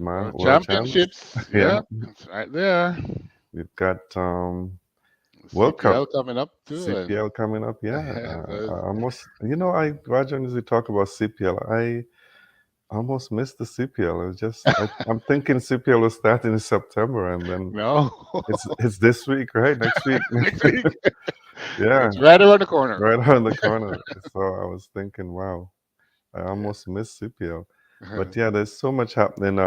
World world champs. Championships. Yeah, Yeah, it's right there. we've got World Cup, CPL coming up too, and CPL coming up. Yeah, so I almost, I Rajan, as we talk about CPL, I almost missed the CPL. I'm thinking CPL will start in September, and then no, it's this week, right? Next week. next week. Yeah, It's right around the corner. right around the corner. So I was thinking, wow, I almost missed CPL. Yeah. But yeah, there's so much happening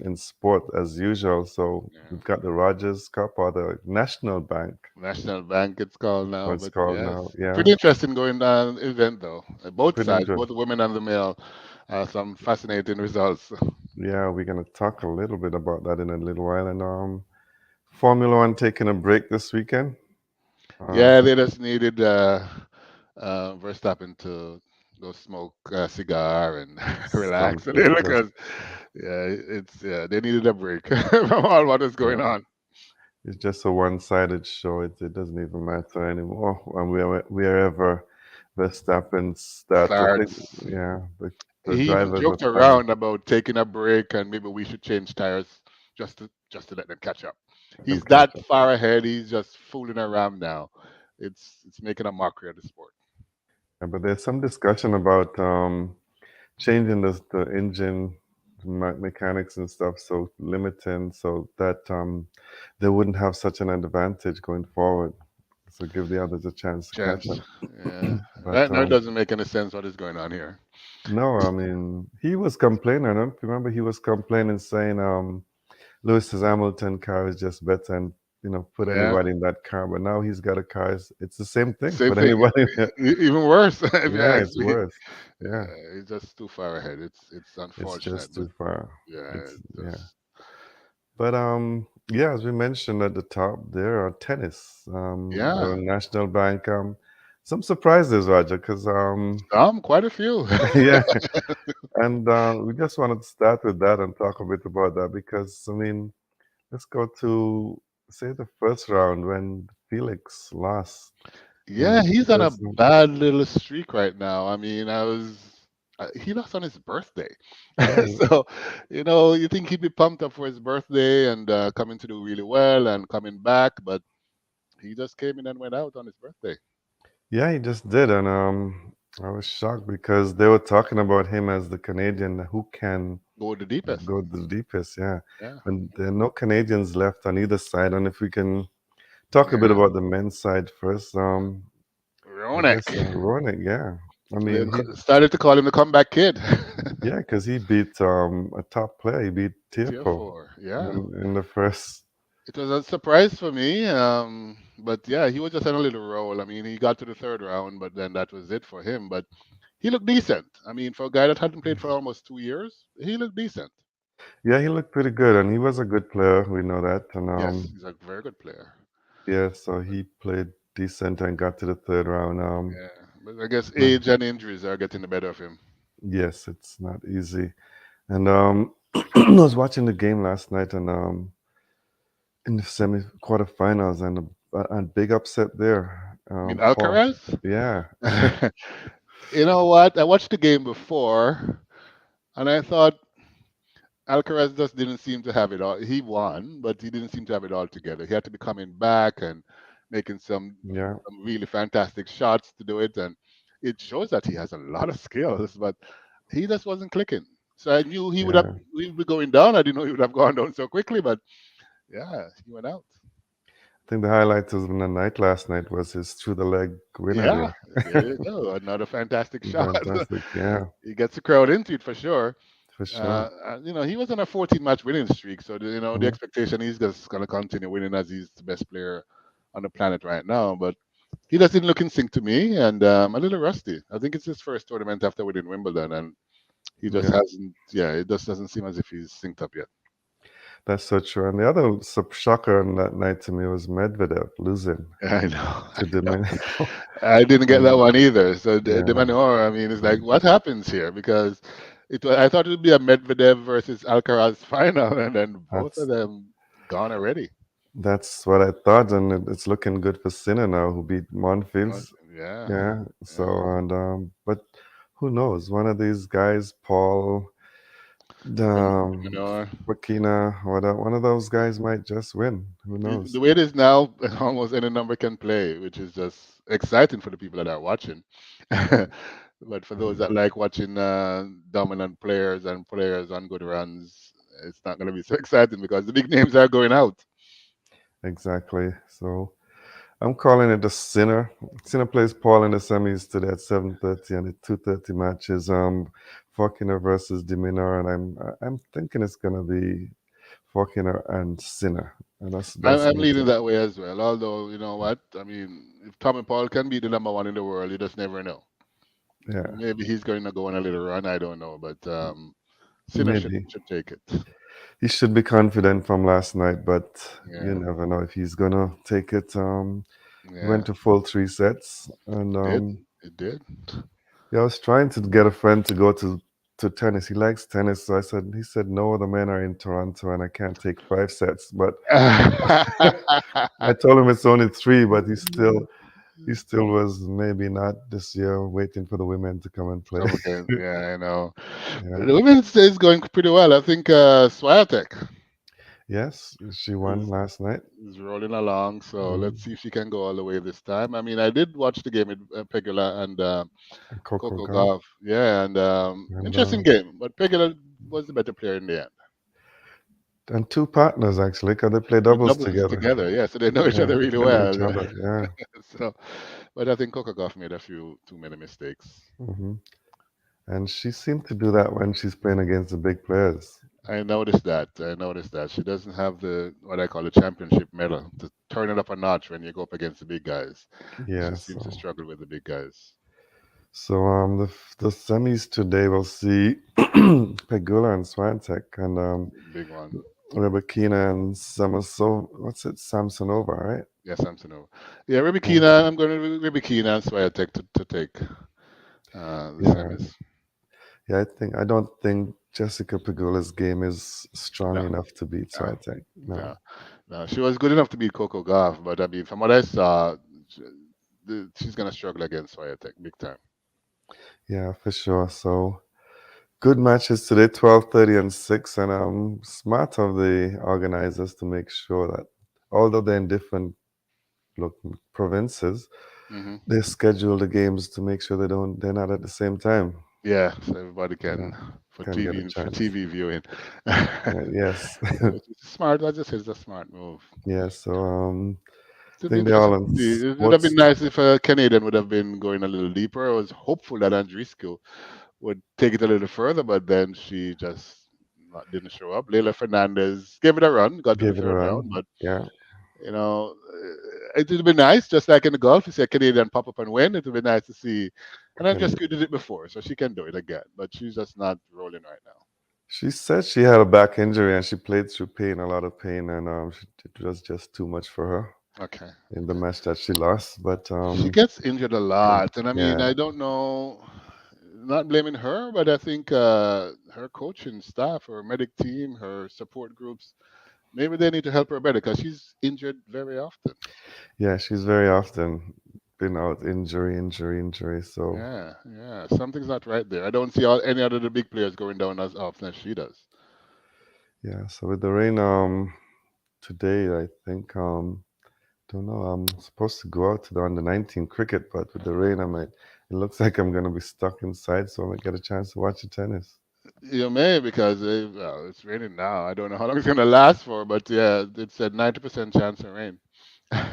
in sport as usual. So Yeah. we've got the Rogers Cup or the National Bank, National Bank it's called what now, it's but called yes, now. Yeah, pretty interesting going down event though. Both pretty sides, interesting. both the women and the male, some fascinating results. Yeah, we're gonna talk a little bit about that in a little while. And Formula One taking a break this weekend. Uh, Yeah, they just needed Verstappen to go smoke a cigar and relax a something little just because they needed a break from all what is going yeah, on. it's just a one-sided show. It doesn't even matter anymore. And wherever Verstappen starts, I think Starts. yeah, the He even drivers are joked tired. around about taking a break and maybe we should change tires just to let them catch up. Them He's catch that up. far ahead. He's just fooling around now. It's making a mockery of the sport. Yeah, but there's some discussion about changing the engine mechanics and stuff, so limiting so that they wouldn't have such an advantage going forward. So give the others a chance to catch Chance. up. Yeah. But Right now, it doesn't make any sense what is going on here. no, I mean he was complaining. I don't remember he was complaining saying Lewis Hamilton car is just better and put Yeah. anybody in that car. But now he's got a car. It's the same thing. Same Put thing. anybody. Even worse, if you Yeah, ask it's me. worse. Yeah, He's just too far ahead. It's it's unfortunate, just but too far. yeah, It's it's yeah. just But yeah, as we mentioned at the top, there are tennis, yeah. the National Bank. Some surprises, Roger, because Quite a few. yeah, and we just wanted to start with that and talk a bit about that because I mean, let's go to say the first round when Felix lost in Yeah, the he's on a first round. bad little streak right now. I mean, he lost on his birthday. Yeah, So, you think he'd be pumped up for his birthday and coming to do really well and coming back, but he just came in and went out on his birthday. yeah, he just did, and I was shocked because they were talking about him as the Canadian who can Go the deepest. go the deepest. Yeah, Yeah. and there are no Canadians left on either side. And if we can talk a bit Yeah. about the men's side first, I Ronak. guess Ronik, yeah, I They mean he, started to call him the comeback kid. yeah, because he beat a top player. He beat Tier Tiafoe 4. Yeah. in the first. It was a surprise for me, but yeah, he was just on a little roll. I mean, he got to the third round, but then that was it for him. But he looked decent. I mean, for a guy that hadn't played for almost 2 years, he looked decent. Yeah, he looked pretty good, and he was a good player. We know that, and Yes, he's a very good player. yeah, so he played decent and got to the third round. Yeah, but I guess No, age and injuries are getting the better of him. yes, it's not easy. And I was watching the game last night, and in the semi quarterfinals, and a big upset there. I mean, Paul, Alcaraz. yeah, You know what? I watched the game before, and I thought Alcaraz just didn't seem to have it all. He won, but he didn't seem to have it all together. He had to be coming back and making yeah, some really fantastic shots to do it, and it shows that he has a lot of skills, but he just wasn't clicking. So I knew yeah. he would be going down. I didn't know he would have gone down so quickly, but yeah, he went out. I think the highlight of the night last night was his through the leg winner Yeah, there. there you go. Another fantastic shot. Fantastic, yeah, He gets the crowd into it for sure. for sure. He was on a 14-match winning streak, so the Mhm. expectation he's just gonna continue winning as he's the best player on the planet right now. But he doesn't look in sync to me, and a little rusty. I think it's his first tournament after winning Wimbledon, and he just Yeah, hasn't. Yeah, it just doesn't seem as if he's synced up yet. that's so true. And the other shocker on that night to me was Medvedev losing I know. to Domenico. I didn't get that And one either. So the yeah, Manor, I mean, it's like, what happens here? Because I thought it would be a Medvedev versus Alcaraz final, and then both of that's them gone already. that's what I thought, and it's looking good for Sinner now, who beat Well, Monfils. yeah, Yeah. So yeah. and but who knows? One of these guys, Paul. The Minor. Burkina, or that one of those guys might just win. Who The knows? way it is now, almost any number can play, which is just exciting for the people that are watching. But for those that like watching dominant players and players on good runs, it's not going to be so exciting because the big names are going out. Exactly. So I'm calling it the Sinner. Sinner plays Paul in the semis today at 7:30, and the 2:30 match is Faulkner versus Deminor, and I'm thinking it's gonna be Faulkner and Sinner, and that's I'm my leaning take. that way as well. Although, you know what? I mean, if Tommy Paul can be the number one in the world, you just never know. Yeah, Maybe he's going to go on a little run. I don't know. But Sinner maybe should take it. he should be confident from last night, but you Yeah. never know if he's gonna take it. He Yeah. went to full three sets, and It did. It did. yeah, I was trying to get a friend to go to tennis. He likes tennis, so he said no other men are in Toronto, and I can't take 5 sets. But I told him it's only three, but he still was maybe not this year, waiting for the women to come and play. Come again. Yeah, I know. Yeah. The women's is going pretty well. I think Swiatek Yes, she won is last night. is rolling along. So let's Mm. see if she can go all the way this time. I mean, I did watch the game with Pegula and And Coco Coco Gauff. Gauff. Yeah, and And interesting game. But Pegula was the better player in the end. two partners actually, because they play The doubles doubles together. together, yeah, so they know each Yeah, other really they know well. each other. Yeah. So, but I think Coco Gauff made a few too many mistakes. Hmm. And she seemed to do that when she's playing against the big players. I noticed that. I noticed that she doesn't have the what I call the championship medal to turn it up a notch when you go up against the big guys. She Yeah. seems to struggle with the big guys. The semis today will see Pegula and Swiatek and Big one. Rebekina and what's it, Samsonova, right? Yeah, Samsonova. Yeah, Yeah. Rybakina. I'm going to Rybakina and Swiatek to take the Yeah. semis. Yeah, I don't think Jessica Pegula's game is strong No, enough to beat no, Swiatek. no, No. no. She was good enough to beat Coco Gauff, but I mean, from what I saw, she's going to struggle against Swiatek big time. Yeah, for sure. So good matches today, 12:30 and 6, and smart of the organizers to make sure that although they're in different look provinces, Hmm. they schedule the games to make sure they're not at the same time. Yeah, so everybody Yeah, can can get a For chance. TV viewing. Yes. Which is smart. I just say it's a smart move. Yeah, so It would I be think they're all interesting to on see. It would have been sports. nice if a Canadian would have been going a little deeper. I was hopeful that Andriescu would take it a little further, but then she just didn't show up. Leila Fernandez gave it a run, got to the Give it a third round, run. but Yeah, it would be nice, just like in the golf, you see a Canadian pop up and win. It would be nice to see. And can Andriescu did it before, so she can do it again, but she's just not rolling right now. she said she had a back injury and she played through pain, a lot of pain, and it was just too much for her Okay. in the match that she lost. But She gets injured a yeah, lot, and I mean, yeah, I don't know, not blaming her, but I think her coaching staff, her medic team, her support groups, maybe they need to help her better because she's injured very often. yeah, she's very often been out injury, injury, injury. So Yeah, yeah, something's not right there. I don't see any other of the big players going down as often as she does. yeah, so with the rain, today I think don't know. I'm supposed to go out to the under 19 cricket, but with the rain, I might. It looks like I'm gonna be stuck inside, so I might get a chance to watch the tennis. You may because well, it's raining now. I don't know how long it's going to last for, but yeah, it said 90% chance of rain.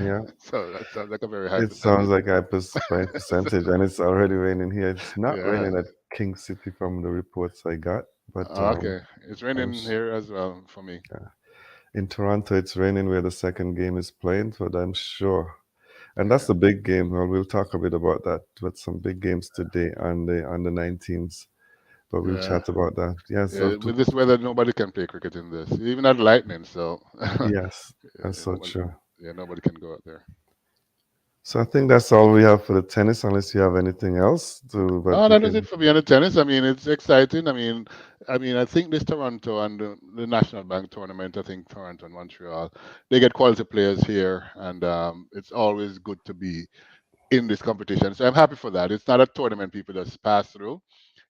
Yeah, So that sounds like a very high it sounds percentage. like a high percentage, and it's already raining here. It's not Yeah. raining at King City from the reports I got, but Okay. It's I'm raining s- here as well for me. yeah. In Toronto, it's raining where the second game is playing, but I'm sure. And that's Yeah. the big game. Well, we'll talk a bit about that with some big games today on the 19th, but we'll Yeah. chat about that. Yeah, so Yeah. With this weather, nobody can play cricket in this, even at lightning. So, yes, that's yeah, so nobody, true. yeah, nobody can go out there. So I think that's all we have for the tennis, unless you have anything else to, but No, we that was it can. for me on the tennis. I mean, it's exciting. I think this Toronto and the National Bank tournament. I think Toronto and Montreal, they get quality players here, and it's always good to be in this competition. So I'm happy for that. It's not a tournament people just pass through.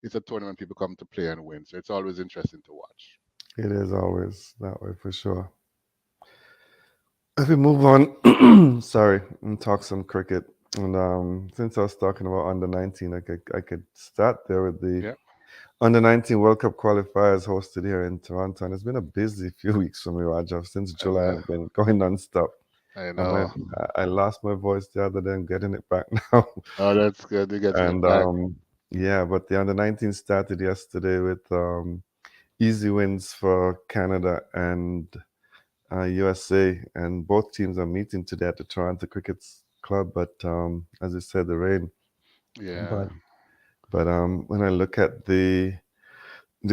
it's a tournament people come to play and win. So it's always interesting to watch. It is always that way for sure. If we move on, sorry, and talk some cricket. And since I was talking about under 19, I could start there with the Yeah, under 19 World Cup qualifiers hosted here in Toronto. And it's been a busy few weeks for me, Rajah. Since July, uh, I've been going non-stop. I And know. I lost my voice the other day. I'm getting it back now. Oh, that's good. You're getting it And back. yeah, but the under 19 started yesterday with easy wins for Canada and USA, and both teams are meeting today at the Toronto Cricket Club. But as I said, the rain. Yeah. But when I look at the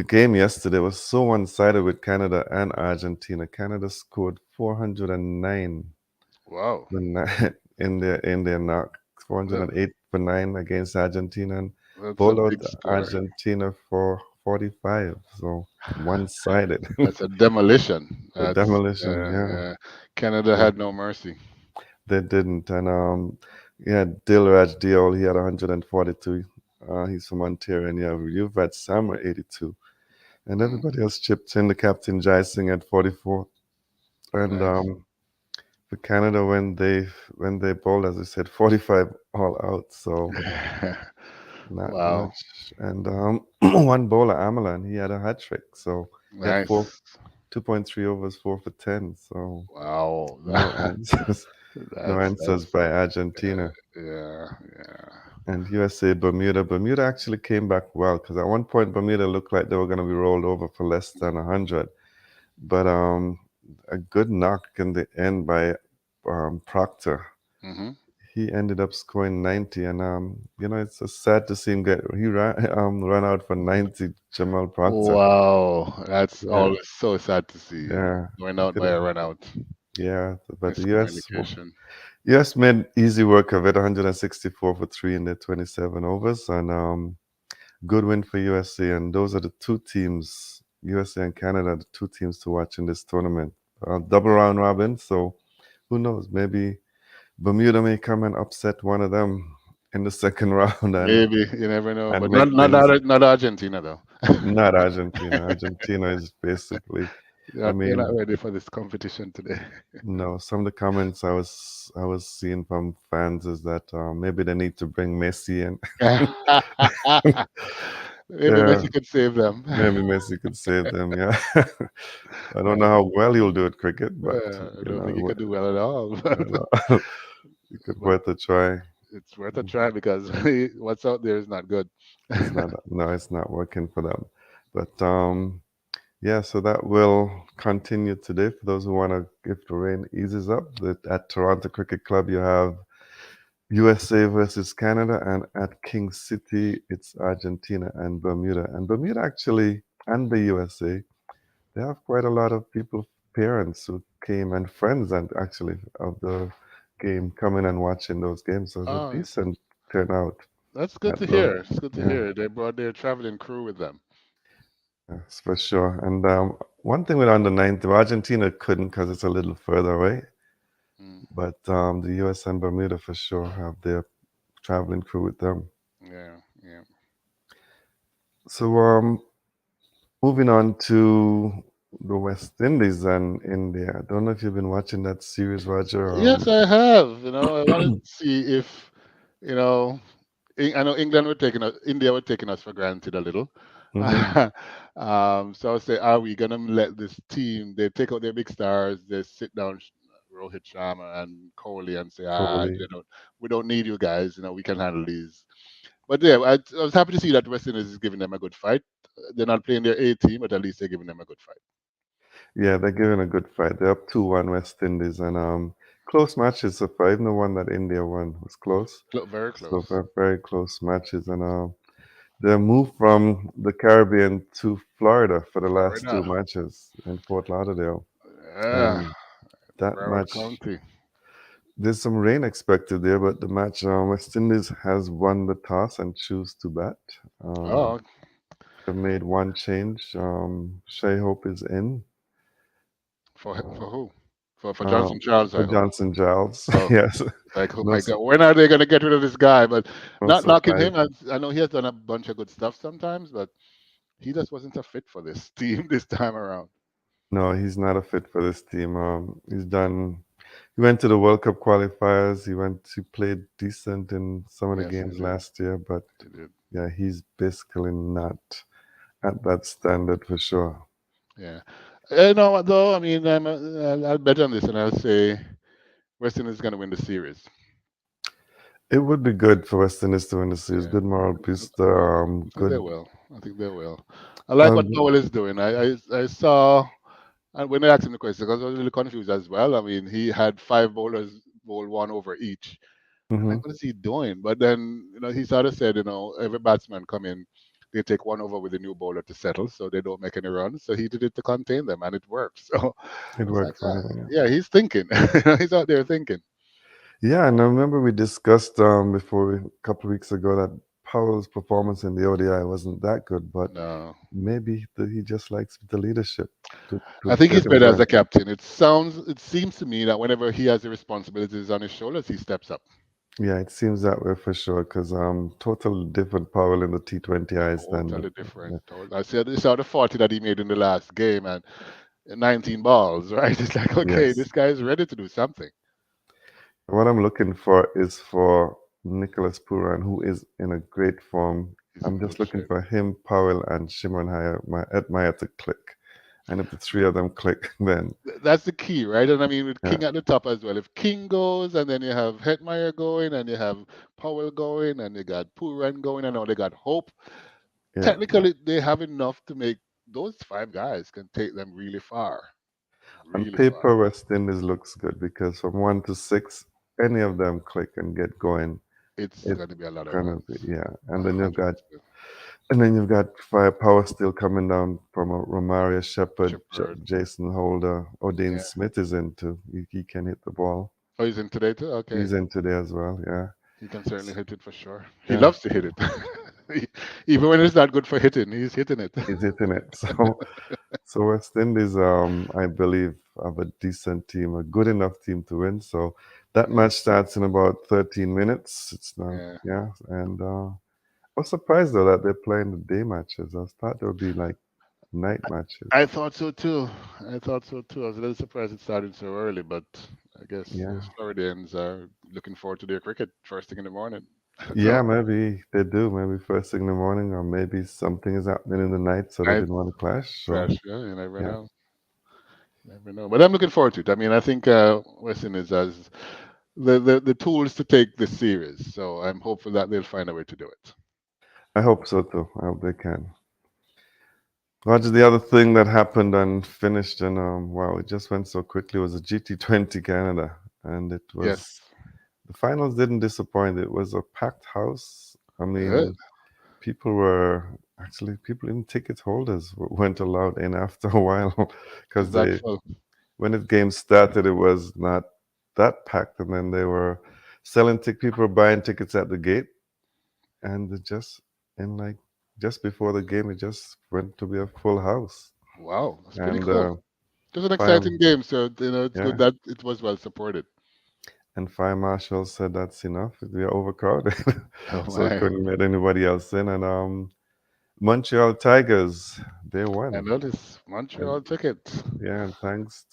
game yesterday, was so one-sided with Canada and Argentina. Canada scored 409 Wow. in their knock, That, 408 for nine against Argentina, and that's a bowled out big score. Argentina for 45. So one-sided, That's a demolition. a That's demolition. Yeah. Canada So had no mercy. they didn't. And yeah, Dilraj Diol, he had 142. He's from Ontario, and yeah, you've had Samra 82, and Mm, everybody else chipped in. The captain Jai Singh at 44, and nice. for Canada when they bowled, as I said, 45 all out. So not Wow. much. And one bowler, Amalan, he had a hat trick. So he had four, Nice. 2.3 overs, 4 for 10. So Wow. no answers, no answers That's by Argentina. yeah, yeah. And USA, Bermuda. Bermuda actually came back well because at one point Bermuda looked like they were going to be rolled over for less than 100. But a good knock in the end by Proctor. Hmm. He ended up scoring 90, and it's so sad to see him get he run out for 90. Jamal Proctor. Wow. That's Yeah, always so sad to see. yeah, Going he out could by have. a run out. Yeah, but the U.S. Miscommunication. U.S. made easy work of it, 164 for three in their 27 overs, and good win for USA. And those are the two teams, USA and Canada, the two teams to watch in this tournament. Double round robin, so who knows? Maybe Bermuda may come and upset one of them in the second round Maybe you never know, and but make things. not Argentina though. Not Argentina. Argentina is basically. I They're not mean, ready for this competition today. no. Some of the comments I was seeing from fans is that maybe they need to bring Messi in. Maybe Yeah, Messi could save them. maybe Messi could save them. Yeah. I don't know how well he'll do at cricket, but I don't think he could do well at all, you know, it could but worth a try. it's worth a try because what's out there is not good. It's not. No, it's not working for them. But yeah, so that will continue today. For those who want to, if the rain eases up, at Toronto Cricket Club you have USA versus Canada, and at King City it's Argentina and Bermuda. And Bermuda actually, and the USA, they have quite a lot of people, parents who came and friends, and actually of the game coming and watching those games. So it's a Oh, decent turnout that's good at to the hear. It's good to yeah. hear. They brought their traveling crew with them. Yes, for sure. And one thing with under 90, Argentina couldn't because it's a little further away. Mm, But the US and Bermuda for sure have their traveling crew with them. yeah, yeah. So moving on to the West Indies and India. I don't know if you've been watching that series, Roger. Yes, I have. I wanted to see if, you know, I know England were taking us, India were taking us for granted a little. Hmm. So I was saying, are we gonna let this team? They take out their big stars. They sit down, Rohit Sharma and Kohli, and say, Kohli. we don't need you guys. We can handle these. But yeah, I was happy to see that West Indies is giving them a good fight. They're not playing their A team, but at least they're giving them a good fight. Yeah, they're giving a good fight. They're up 2-1 West Indies, and close matches so far. Even the one that India won was close. Look, very So close. very, very close matches, and they moved from the Caribbean to Florida for the last two Florida, matches in Fort Lauderdale. yeah, And that Broward match, County. there's some rain expected there, but the match, West Indies has won the toss and choose to bat. Oh, They've made one change. Shea Hope is in. for Uh, who? For Johnson Charles, For I hope. Johnson Giles. Oh, Yes. like, oh No, my God, when are they going to get rid of this guy? But no not knocking him. surprise. I know he has done a bunch of good stuff sometimes, but he just wasn't a fit for this team this time around. No, he's not a fit for this team. He went to the World Cup qualifiers. He played decent in some of the Yes, he games did. last year, but He did. yeah, he's basically not at that standard for sure. Yeah. You know what, though? I mean, I'll bet on this and I'll say West Indies is going to win the series. It would be good for West Indies to win the series. Yeah. Good moral booster. I think they Good. will. I think they will. I like what Um, Powell is doing. I saw, and when they asked him the question, because I was really confused as well. I mean, he had five bowlers bowl one over each. I'm like, mhm. what is he doing? But then, he sort of said, every batsman come in, they take one over with a new bowler to settle, so they don't make any runs. So he did it to contain them, and it works. So It I was like, worked for him. Yeah. yeah, he's thinking. He's out there thinking. Yeah, and I remember we discussed a couple of weeks ago that Powell's performance in the ODI wasn't that good, but No, maybe he just likes the leadership I to think get he's him better as going. a captain. It seems to me that whenever he has the responsibilities on his shoulders, he steps up. Yeah, it seems that way for sure. Because total different Powell in the T20 eyes than Totally different. I said this out of 40 that he made in the last game and 19 balls, right? It's like, okay, yes. this guy is ready to do something. What I'm looking for is for Nicholas Puran, who is in a great form. He's I'm in just good looking shape. for him, Powell, and Shimon Admire to click. And if the three of them click, then That's the key, right? And I mean, with yeah, King at the top as well. If King goes, and then you have Hetmeyer going, and you have Powell going, and you got Puran going, and now they got Hope. yeah. Technically, they have enough to make those five guys can take them really far, On really far. paper, West Indies looks good because from 1 to 6, any of them click and get going. It's It's going to be a lot of gonna runs, be, yeah. 100%. And then you've got firepower still coming down from Romaria Shepherd, Shepherd, Jason Holder, Odin yeah. Smith is into. He can hit the ball. Oh, he's in today too. Okay, He's in today as well. Yeah, he can certainly hit it for sure. He yeah, loves to hit it, even when it's not good for hitting. He's hitting it. he's hitting it. So West Indies, I believe, have a decent team, a good enough team to win. So that Yeah, match starts in about 13 minutes. It's now, yeah. yeah, and I was surprised though that they're playing the day matches. I thought there would be like night matches. I thought so too. I thought so too. I was a little surprised it started so early, but I guess those Yeah. Floridians are looking forward to their cricket first thing in the morning. Yeah, No, maybe they do. Maybe first thing in the morning, or maybe something is happening in the night, so they night didn't want to clash. So, crash. Yeah, you never yeah, know. Never know. But I'm looking forward to it. I mean, I think Weston is as the tools to take this series. So I'm hopeful that they'll find a way to do it. I hope so too. I hope they can. Roger, the other thing that happened and finished, and wow, it just went so quickly, was the GT20 Canada. And it Yes. was, the finals didn't disappoint. It was a packed house. I Good. mean, people, even ticket holders weren't allowed in after a while Is because that they, full? when the game started, it was not that packed, and then they were selling people were buying tickets at the gate, and it just in like just before the game, it just went to be a full house, Wow, that's pretty and cool. It was an fire, exciting game, so it's good yeah, that it was well supported. and fire marshal said that's enough. We are overcrowded, Oh so we my! couldn't let anybody else in, and Montreal Tigers, they I won, noticed and Montreal ticket, yeah, and thanks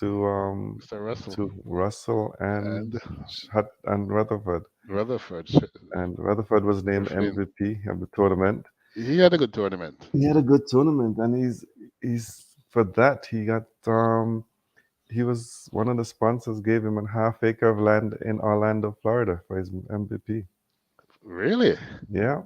Mr. Russell to Russell and And Rutherford. Rutherford. And Rutherford was named Griffin. MVP of the tournament. He had a good tournament. He had a good tournament, and he's for that he was one of the sponsors gave him a half acre of land in Orlando, Florida for his MVP. Really? Yeah,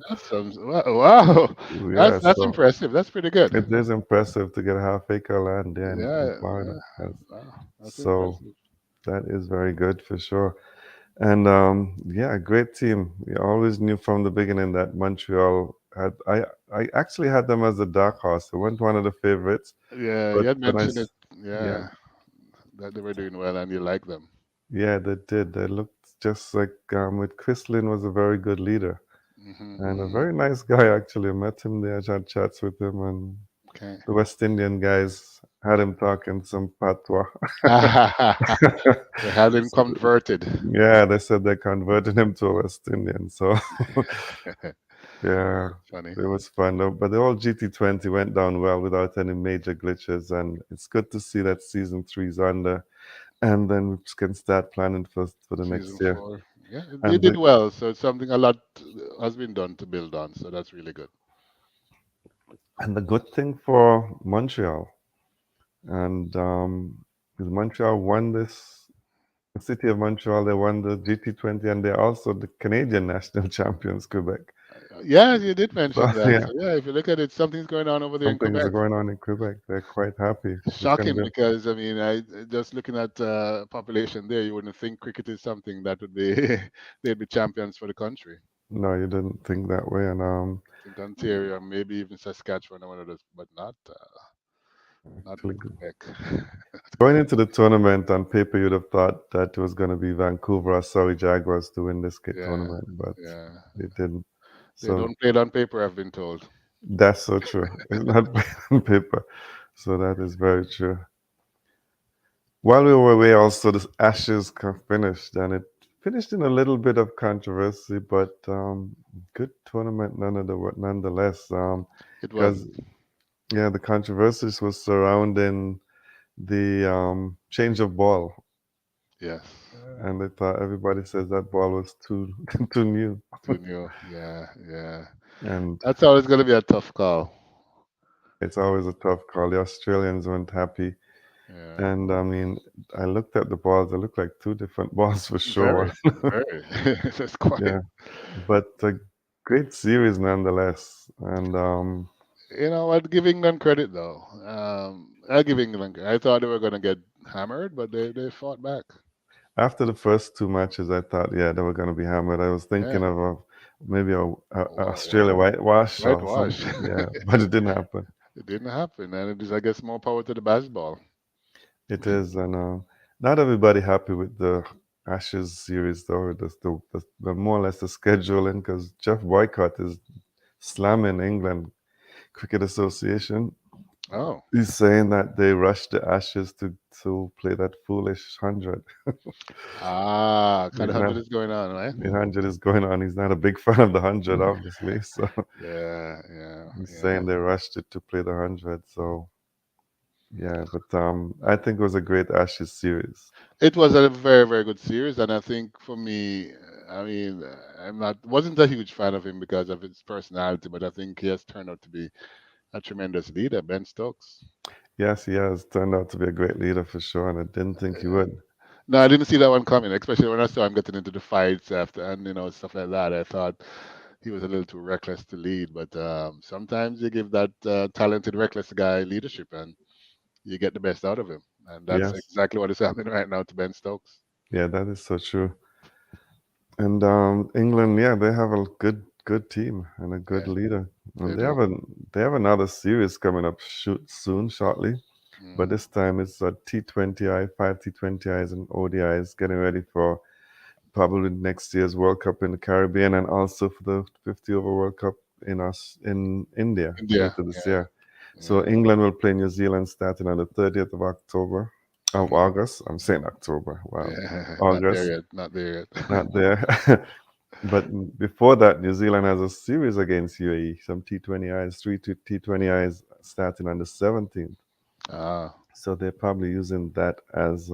That's some wow. Wow. yeah. That's So impressive. That's pretty good. it is impressive to get a half acre of land there in Yeah, Florida. yeah. Yes. Wow, that's So impressive. that is very good for sure. And yeah, great team. We always knew from the beginning that Montreal had. I actually had them as a dark horse. They weren't one of the favorites, Yeah, but you had when mentioned it. yeah, Yeah, that they were doing well and you like them. yeah, they did. They looked just like with Chris Lynn was a very good leader and a Hmm. very nice guy actually. I met him there, I had chats with him, and Okay. the West Indian guys. had him talking some patois. They had him So, converted. yeah, they said they converted him to a West Indian. So yeah, That's funny. it was fun. Though. But the whole GT20 went down well without any major glitches, and it's good to see that season three's under, and then we can start planning for the Season next year. 4. Yeah, they And did the well. So it's something a lot has been done to build on. So that's really good. and the good thing for Montreal, and because Montreal won this, the city of Montreal, they won the GT20, and they're also the Canadian national champions, Quebec. Yeah, you did So mention that. yeah, So yeah, if you look at it, something's going on over there some in things are Quebec. going on in Quebec. They're quite happy. It's gonna Shocking be because I mean, I just looking at population there, you wouldn't think cricket is something that would be they'd be champions for the country. no, you didn't think that way, and I think Ontario, maybe even Saskatchewan, or one of those, but not actually Quebec. going into the tournament on paper, you'd have thought that it was going to be Vancouver or Surrey Jaguars to win this Yeah, tournament, but yeah. it didn't. They So don't play it on paper, I've been told. that's so true. It's not on paper. So that is very true. While we were away, also the Ashes finished, and it finished in a little bit of controversy, but good tournament nonetheless. It was. Because yeah, the controversies was surrounding the change of ball, Yes. and they thought everybody says that ball was too too new, Too new. Yeah, yeah. and That's always going to be a tough call. it's always a tough call. The Australians weren't happy, Yeah. and I mean, I looked at the balls; they look like two different balls for sure. Very, very. That's quite. Yeah, but a great series nonetheless. And You know what? Give England credit though. I give England. I thought they were going to get hammered, but they fought back. after the first two matches, I thought, yeah, they were going to be hammered. I was thinking Yeah. of maybe a Wha- Australia wha- whitewash or some, Whitewash. yeah, but it didn't happen. It didn't happen, and it is, I guess, more power to the basketball. It is, and not everybody happy with the Ashes series though. The more or less the scheduling, because Jeff Boycott is slamming England Cricket Association. Oh, He's saying that they rushed the Ashes to play that foolish 100. kind He's of not. hundred is going on, right? The 100 is going on. He's not a big fan of the 100, obviously. So Yeah, yeah, he's yeah. saying they rushed it to play the 100. So yeah, but I think it was a great Ashes series. It was a very, very good series, and I think for me, I mean, I'm not wasn't a huge fan of him because of his personality, but I think he has turned out to be a tremendous leader, Ben Stokes. Yes, he has turned out to be a great leader for sure, and I didn't think he would. No, I didn't see that one coming, especially when I saw him getting into the fights after and stuff like that. I thought he was a little too reckless to lead, but sometimes you give that talented, reckless guy leadership, and you get the best out of him, and that's Yes, exactly what is happening right now to Ben Stokes. yeah, that is so true. And England, yeah, they have a good team and a good Yeah, leader, and they do. they have another series coming up soon, shortly. But Hmm. this time it's a T20I, five T20Is and ODIs, getting ready for probably next year's World Cup in the Caribbean and also for the 50 over World Cup in India India. later this Yeah, year. So yeah. England will play New Zealand starting on the 30th of October, of Hmm. August. I'm saying October. Wow, Yeah, not there August, yet. Not there yet. not there. But before that, New Zealand has a series against UAE, some T20Is, three T20Is starting on the 17th. Ah, So they're probably using that as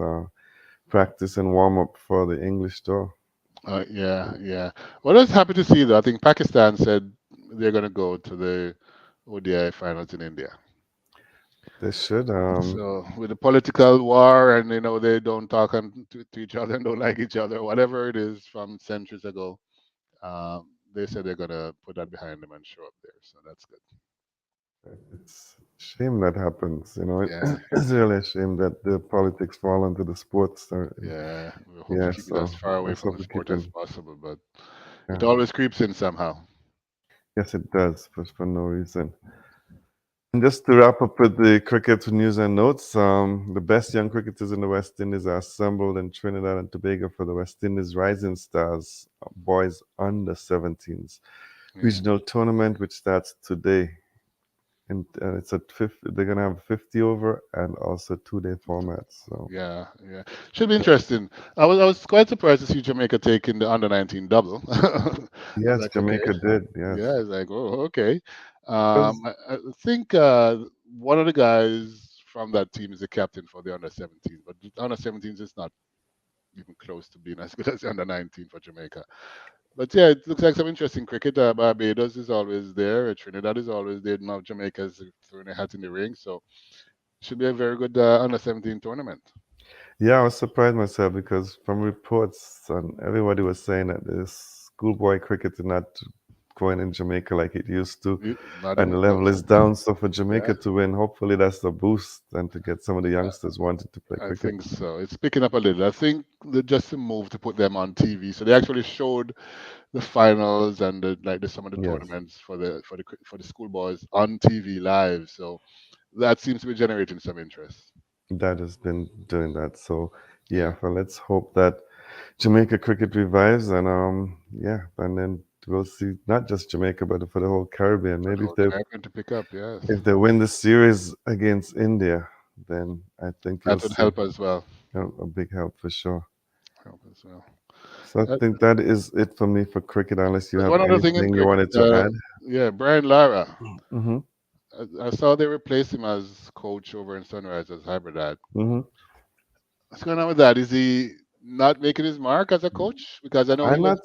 practice and warm up for the English tour. yeah, yeah. Well, I was happy to see that. I think Pakistan said they're going to go to the ODI finals in India. They should. So with the political war and they don't talk to each other and don't like each other, whatever it is from centuries ago, they said they're gonna put that behind them and show up there. So that's good. It's a shame that happens. Yeah, It's really a shame that the politics fall into the sports. yeah. We hope to Yeah, keep it as so far away let's from hope the we sport keep as in. possible, but it Yeah, always creeps in somehow. yes, it does, but for no reason. And just to wrap up with the cricket news and notes, the best young cricketers in the West Indies are assembled in Trinidad and Tobago for the West Indies Rising Stars Boys Under 17s Yeah. regional tournament, which starts today. and it's a 50, they're gonna have 50 over and also 2 day formats. So Yeah, yeah. Should be interesting. I was quite surprised to see Jamaica taking the under 19 double. I was yes, like, okay, Jamaica did. Yes, yeah. It's like, oh, okay. because I think one of the guys from that team is the captain for the under 17, but the under 17s is not even close to being as good as the under 19 for Jamaica. But yeah, it looks like some interesting cricket. Barbados is always there. Trinidad is always there. Now Jamaica's throwing their hat in the ring, so should be a very good under 17 tournament. yeah, I was surprised myself because from reports and everybody was saying that this schoolboy cricket is not going in Jamaica like it used to, Not and even the level close. is down. So for Yeah, Jamaica to win, hopefully that's a boost and to get some of the youngsters wanting to play I cricket. think so. It's picking up a little. I think they just a move to put them on TV. So they actually showed the finals and some of the Yes, tournaments for the schoolboys on TV live. So that seems to be generating some interest. that has been doing that. So yeah, Yeah, well, let's hope that Jamaica cricket revives and yeah, and then we'll see not just Jamaica but for the whole Caribbean. for the Maybe whole Caribbean to pick up. Yes, if they win the series against India, then I think you'll that would see help as well. a big help for sure. Help as well. So I Uh, think that is it for me for cricket, unless you there's have one other thing in anything you cricket. wanted to add. Yeah, Brian Lara. Hmm. I saw they replaced him as coach over in Sunrise as Hybridat. Hmm. What's going on with that? Is he not making his mark as a coach? Because I know he I'm was not,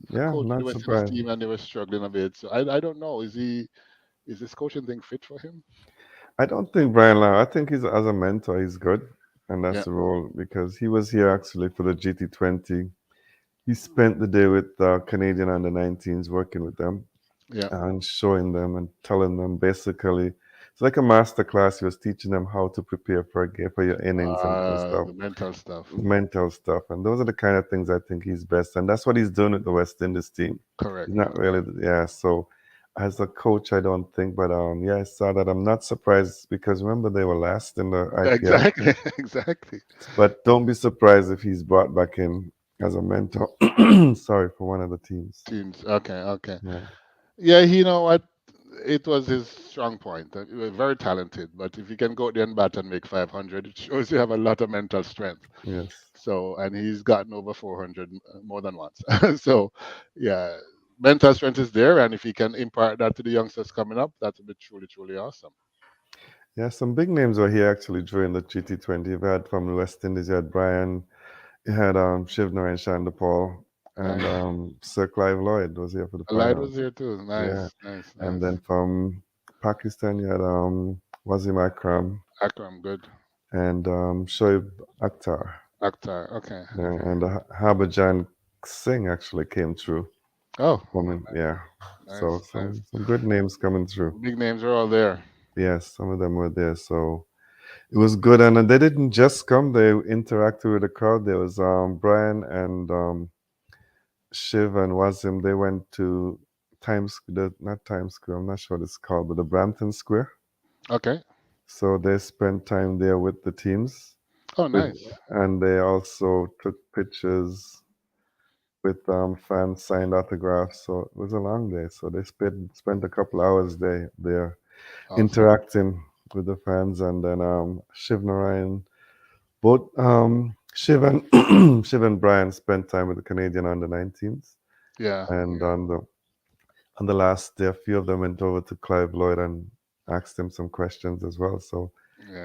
a yeah, coach for the not West Indies surprised. team and they were struggling a bit. So I don't know. Is this coaching thing fit for him? I don't think Brian Lau. I think he's as a mentor, he's good, and that's Yeah, the role because he was here actually for the GT20. He spent the day with the Canadian under 19s working with them yeah. and showing them and telling them basically it's like a master class. He was teaching them how to prepare for a game for your innings and stuff, The mental stuff. mental stuff, and those are the kind of things I think he's best, and that's what he's doing with the West Indies team. Correct. He's not really, Correct. yeah. So as a coach, I don't think, but yeah, I saw that. I'm not surprised because remember they were last in the IPL, Exactly. Exactly. but don't be surprised if he's brought back in as a mentor. Sorry, for one of the teams. Teams. Okay. Okay. Yeah. Yeah. You know what? It was his strong point. He was very talented, but if you can go out there and bat and make 500, it shows you have a lot of mental strength. Yes. So, and he's gotten over 400 more than once. So, yeah, mental strength is there, and if he can impart that to the youngsters coming up, that would be truly, truly awesome. Yeah, some big names were here actually during the GT20. You had from the West Indies, you had Brian, you had Shivner and Shandapal, and Nice. Sir Clive Lloyd was here for the Light final. was here too. Yeah, Nice, nice, and nice. then from Pakistan, you had Wasim Akram Akram, good. and Shoaib Akhtar. Akhtar, okay, Yeah, okay. and Harbhajan Singh actually came through. Oh, Yeah, so nice, nice. some good names coming through. Big names are all there. Yes, some of them were there. So it was good, and they didn't just come; they interacted with the crowd. There was Brian and Shiv and Wasim. They went to not Times Square. I'm not sure what it's called, but the Brampton Square. Okay. So they spent time there with the teams, Oh, with, nice. and they also took pictures with fans, signed autographs. So it was a long day. So they spent a couple hours there Awesome. interacting with the fans, and then Shiv Narayan. Both Shiv and Shiv and Brian spent time with the Canadian under 19s, Yeah, and yeah, on the last day, a few of them went over to Clive Lloyd and asked him some questions as well. So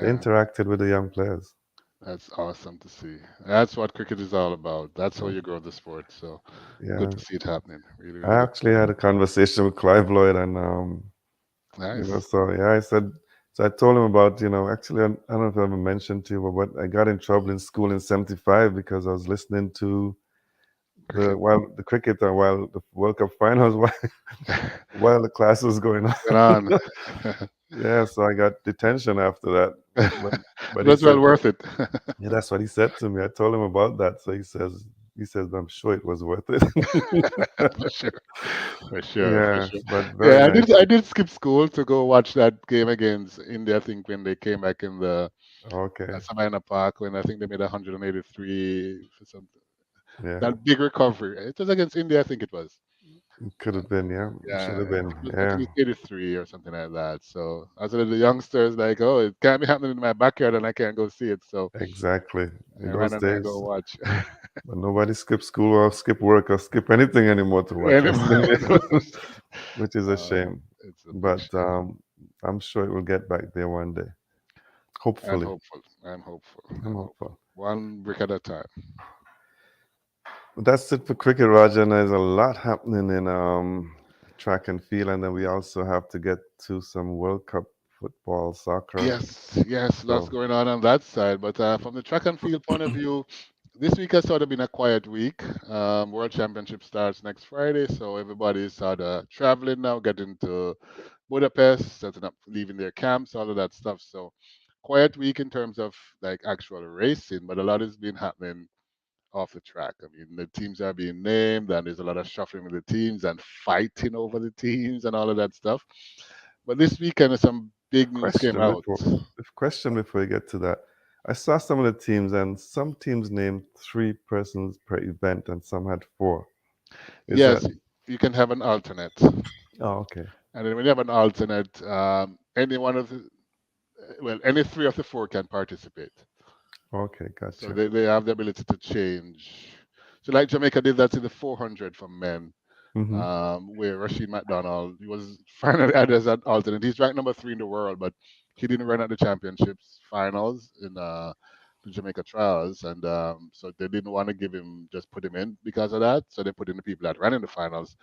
they yeah. interacted with the young players. That's awesome to see. That's what cricket is all about. That's how So you grow the sport. So good yeah, to see it happening. Really, I really good. actually had a conversation with Clive Lloyd, and Nice. so yeah, I said. So I told him about, actually, I don't know if I ever mentioned to you, but I got in trouble in school in '75 because I was listening to Cricket. the cricket while the World Cup finals while the class was going on. Going on. Yeah, so I got detention after that. But It but he was well said, worth it. yeah, that's what he said to me. I told him about that, so he says I'm sure it was worth it. For sure. For sure. For Yeah, sure. but very Yeah, I nice. did. I did skip school to go watch that game against India. I think when they came back in the Okay, Savannah Park, when I think they made 183 for something. yeah, That big recovery. It was against India. I think it was. Could have been, yeah. Should Yeah, have been, it was at yeah. least 83 or something like that. So as a little youngsters, like, oh, it can't be happening in my backyard and I can't go see it. So Exactly. I In ran those and I go days, watch. but nobody skips school or skip work or skip anything anymore to watch wrestling, Anymore. which is a uh, shame. it's a big But shame. I'm sure it will get back there one day. I'm Hopefully. hopeful. I'm hopeful. I'm I'm hopeful. hopeful. One brick at a time. That's it for cricket, Roger. And there's a lot happening in track and field, and then we also have to get to some World Cup football, soccer. Yes, yes, lots So going on that side. But from the track and field point of view, this week has sort of been a quiet week. World Championship starts next Friday, so everybody's sort of traveling now, getting to Budapest, setting up, leaving their camps, all of that stuff. So, quiet week in terms of like actual racing, but a lot has been happening off the track. I mean, the teams are being named, and there's a lot of shuffling with the teams and fighting over the teams and all of that stuff. But this weekend, some big news came question out. before question before we get to that. I saw some of the teams, and some teams named 3 persons per event, and some had 4. Is that? Yes, you can have an alternate. Oh, okay. And then when you have an alternate, any one of the, well, any three of the four can participate. Okay, So gotcha. they have the ability to change. So like Jamaica did that in the 400 for men, Mm-hmm. where Rashid McDonald, he was finally added as an alternate. He's ranked number 3 in the world, but he didn't run at the championships finals in the Jamaica trials, and so they didn't want to give him just put him in because of that. So they put in the people that ran in the finals.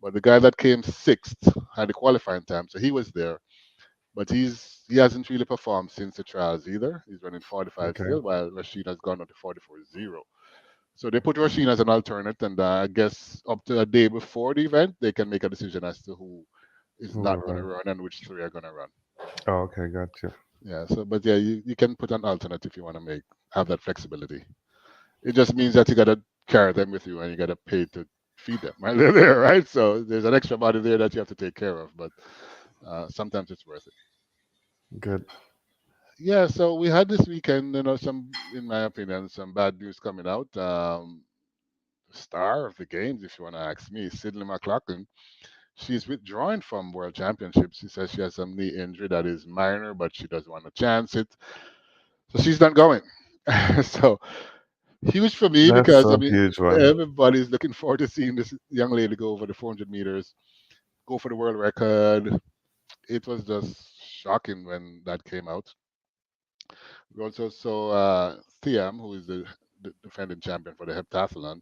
But the guy that came sixth had the qualifying time, so he was there. But he hasn't really performed since the trials either. He's running 45 Okay. still, while Rashid has gone up to 44.0. So they put Rashid as an alternate, and I guess up to a day before the event, they can make a decision as to who is All not going to right. run and which three are going to run. Oh, okay, gotcha. Yeah. So, but yeah, you can put an alternate if you want to have that flexibility. It just means that you got to carry them with you and you got to pay to feed them while they're there, right? So there's an extra body there that you have to take care of, but sometimes it's worth it. Good. Yeah, so we had this weekend, some, in my opinion, some bad news coming out. Star of the games, if you want to ask me, Sidney McLaughlin. She's withdrawing from World Championships. She says she has some knee injury that is minor, but she doesn't want to chance it. So she's not going. So huge for me That's because, I a mean, huge one. everybody's looking forward to seeing this young lady go over the 400 meters, go for the world record. It was just shocking when that came out. We also saw Thiam, who is the defending champion for the heptathlon,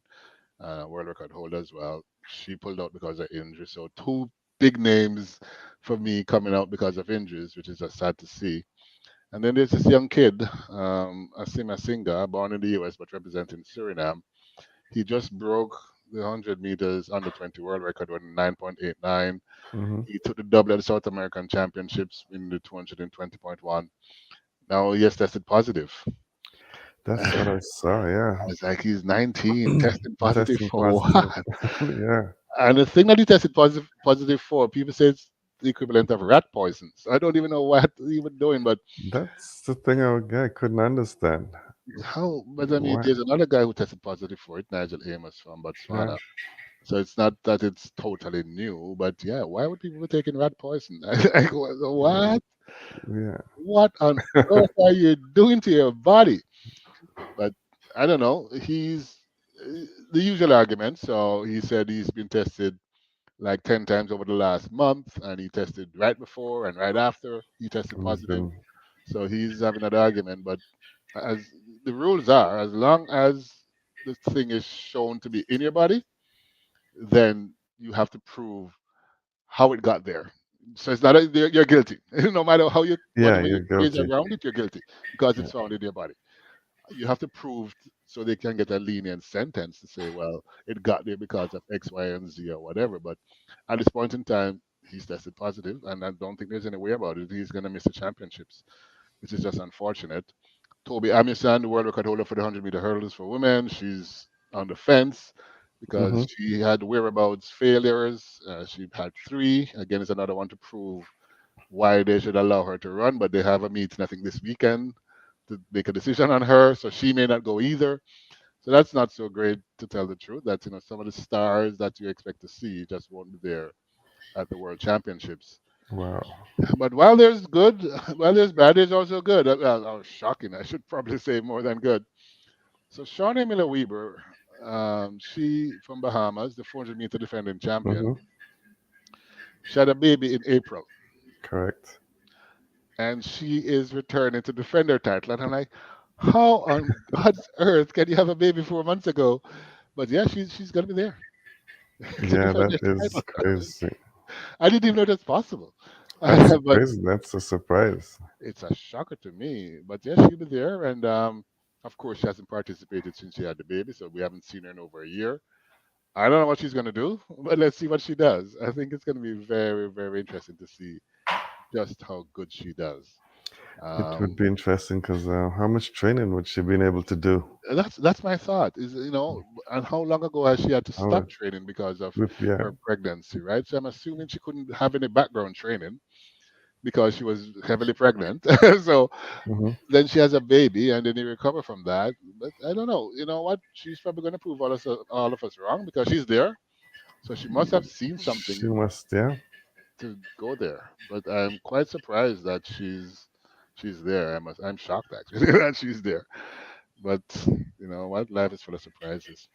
world record holder as well. She pulled out because of injury. So two big names for me coming out because of injuries, which is just sad to see. And then there's this young kid, Asima Singa, born in the US but representing Suriname. He just broke the 100 meters under 20 world record with 9.89. Hmm. He took the double at the South American Championships in the 220.1. Now he has tested positive. That's what I saw. Yeah, It's like he's 19, testing positive testing for positive. what? Yeah, And the thing that he tested positive for, people say it's the equivalent of rat poison. So I don't even know what he was doing, but that's the thing I couldn't understand. how? But I mean, What? there's another guy who tested positive for it, Nigel Amos from Yeah, Botswana. So it's not that it's totally new, but yeah, why would people be taking rat poison? Like, what? yeah. What on earth are you doing to your body? But I don't know. He's the usual argument. So he said he's been tested like 10 times over the last month, and he tested right before and right after he tested And it's positive. been So he's having that argument. But as the rules are, as long as the thing is shown to be in your body, then you have to prove how it got there. So it's not you're guilty. No matter how you want yeah. to You're phrase guilty. around it, you're guilty because Yeah. it's found in your body. You have to prove so they can get a lenient sentence to say, well, it got there because of X, Y, and Z or whatever. But at this point in time, he's tested positive, and I don't think there's any way about it. He's going to miss the championships, which is just unfortunate. Toby Amison, the world record holder for the 100-meter hurdles for women, she's on the fence because Hmm. she had whereabouts failures. She had three. Again, it's another one to prove why they should allow her to run, but they have a meeting, I think, this weekend to make a decision on her, so she may not go either. So that's not so great to tell the truth. That some of the stars that you expect to see just won't be there at the World Championships. Wow. But while there's good, while there's bad, there's also good. Shocking. I should probably say more than good. So Shawnee Miller Weber, she from Bahamas, the 400-meter defending champion, Mm-hmm. she had a baby in April, Correct. and she is returning to defend her title. And I'm like, how on God's earth can you have a baby 4 months ago? But yeah, she's gonna be there to Yeah, defend that her is title. crazy. I didn't even know that's possible. That's But crazy. That's a surprise. it's a shocker to me. But yeah, she'll be there, and of course, she hasn't participated since she had the baby, so we haven't seen her in over a year. I don't know what she's gonna do, but let's see what she does. I think it's gonna be very, very interesting to see just how good she does. It would Um, be interesting because how much training would she been able to do? that's my thought. Is and how long ago has she had to How stop training because of yeah. her pregnancy, right? So I'm assuming she couldn't have any background training because she was heavily pregnant. So Hmm. then she has a baby, and then you recover from that. But I don't know. You know what? She's probably going to prove all of us wrong because she's there. So she must have seen She something must, yeah. to go there. But I'm quite surprised that she's there. I'm shocked actually that she's there. But you know what? Life is full of surprises.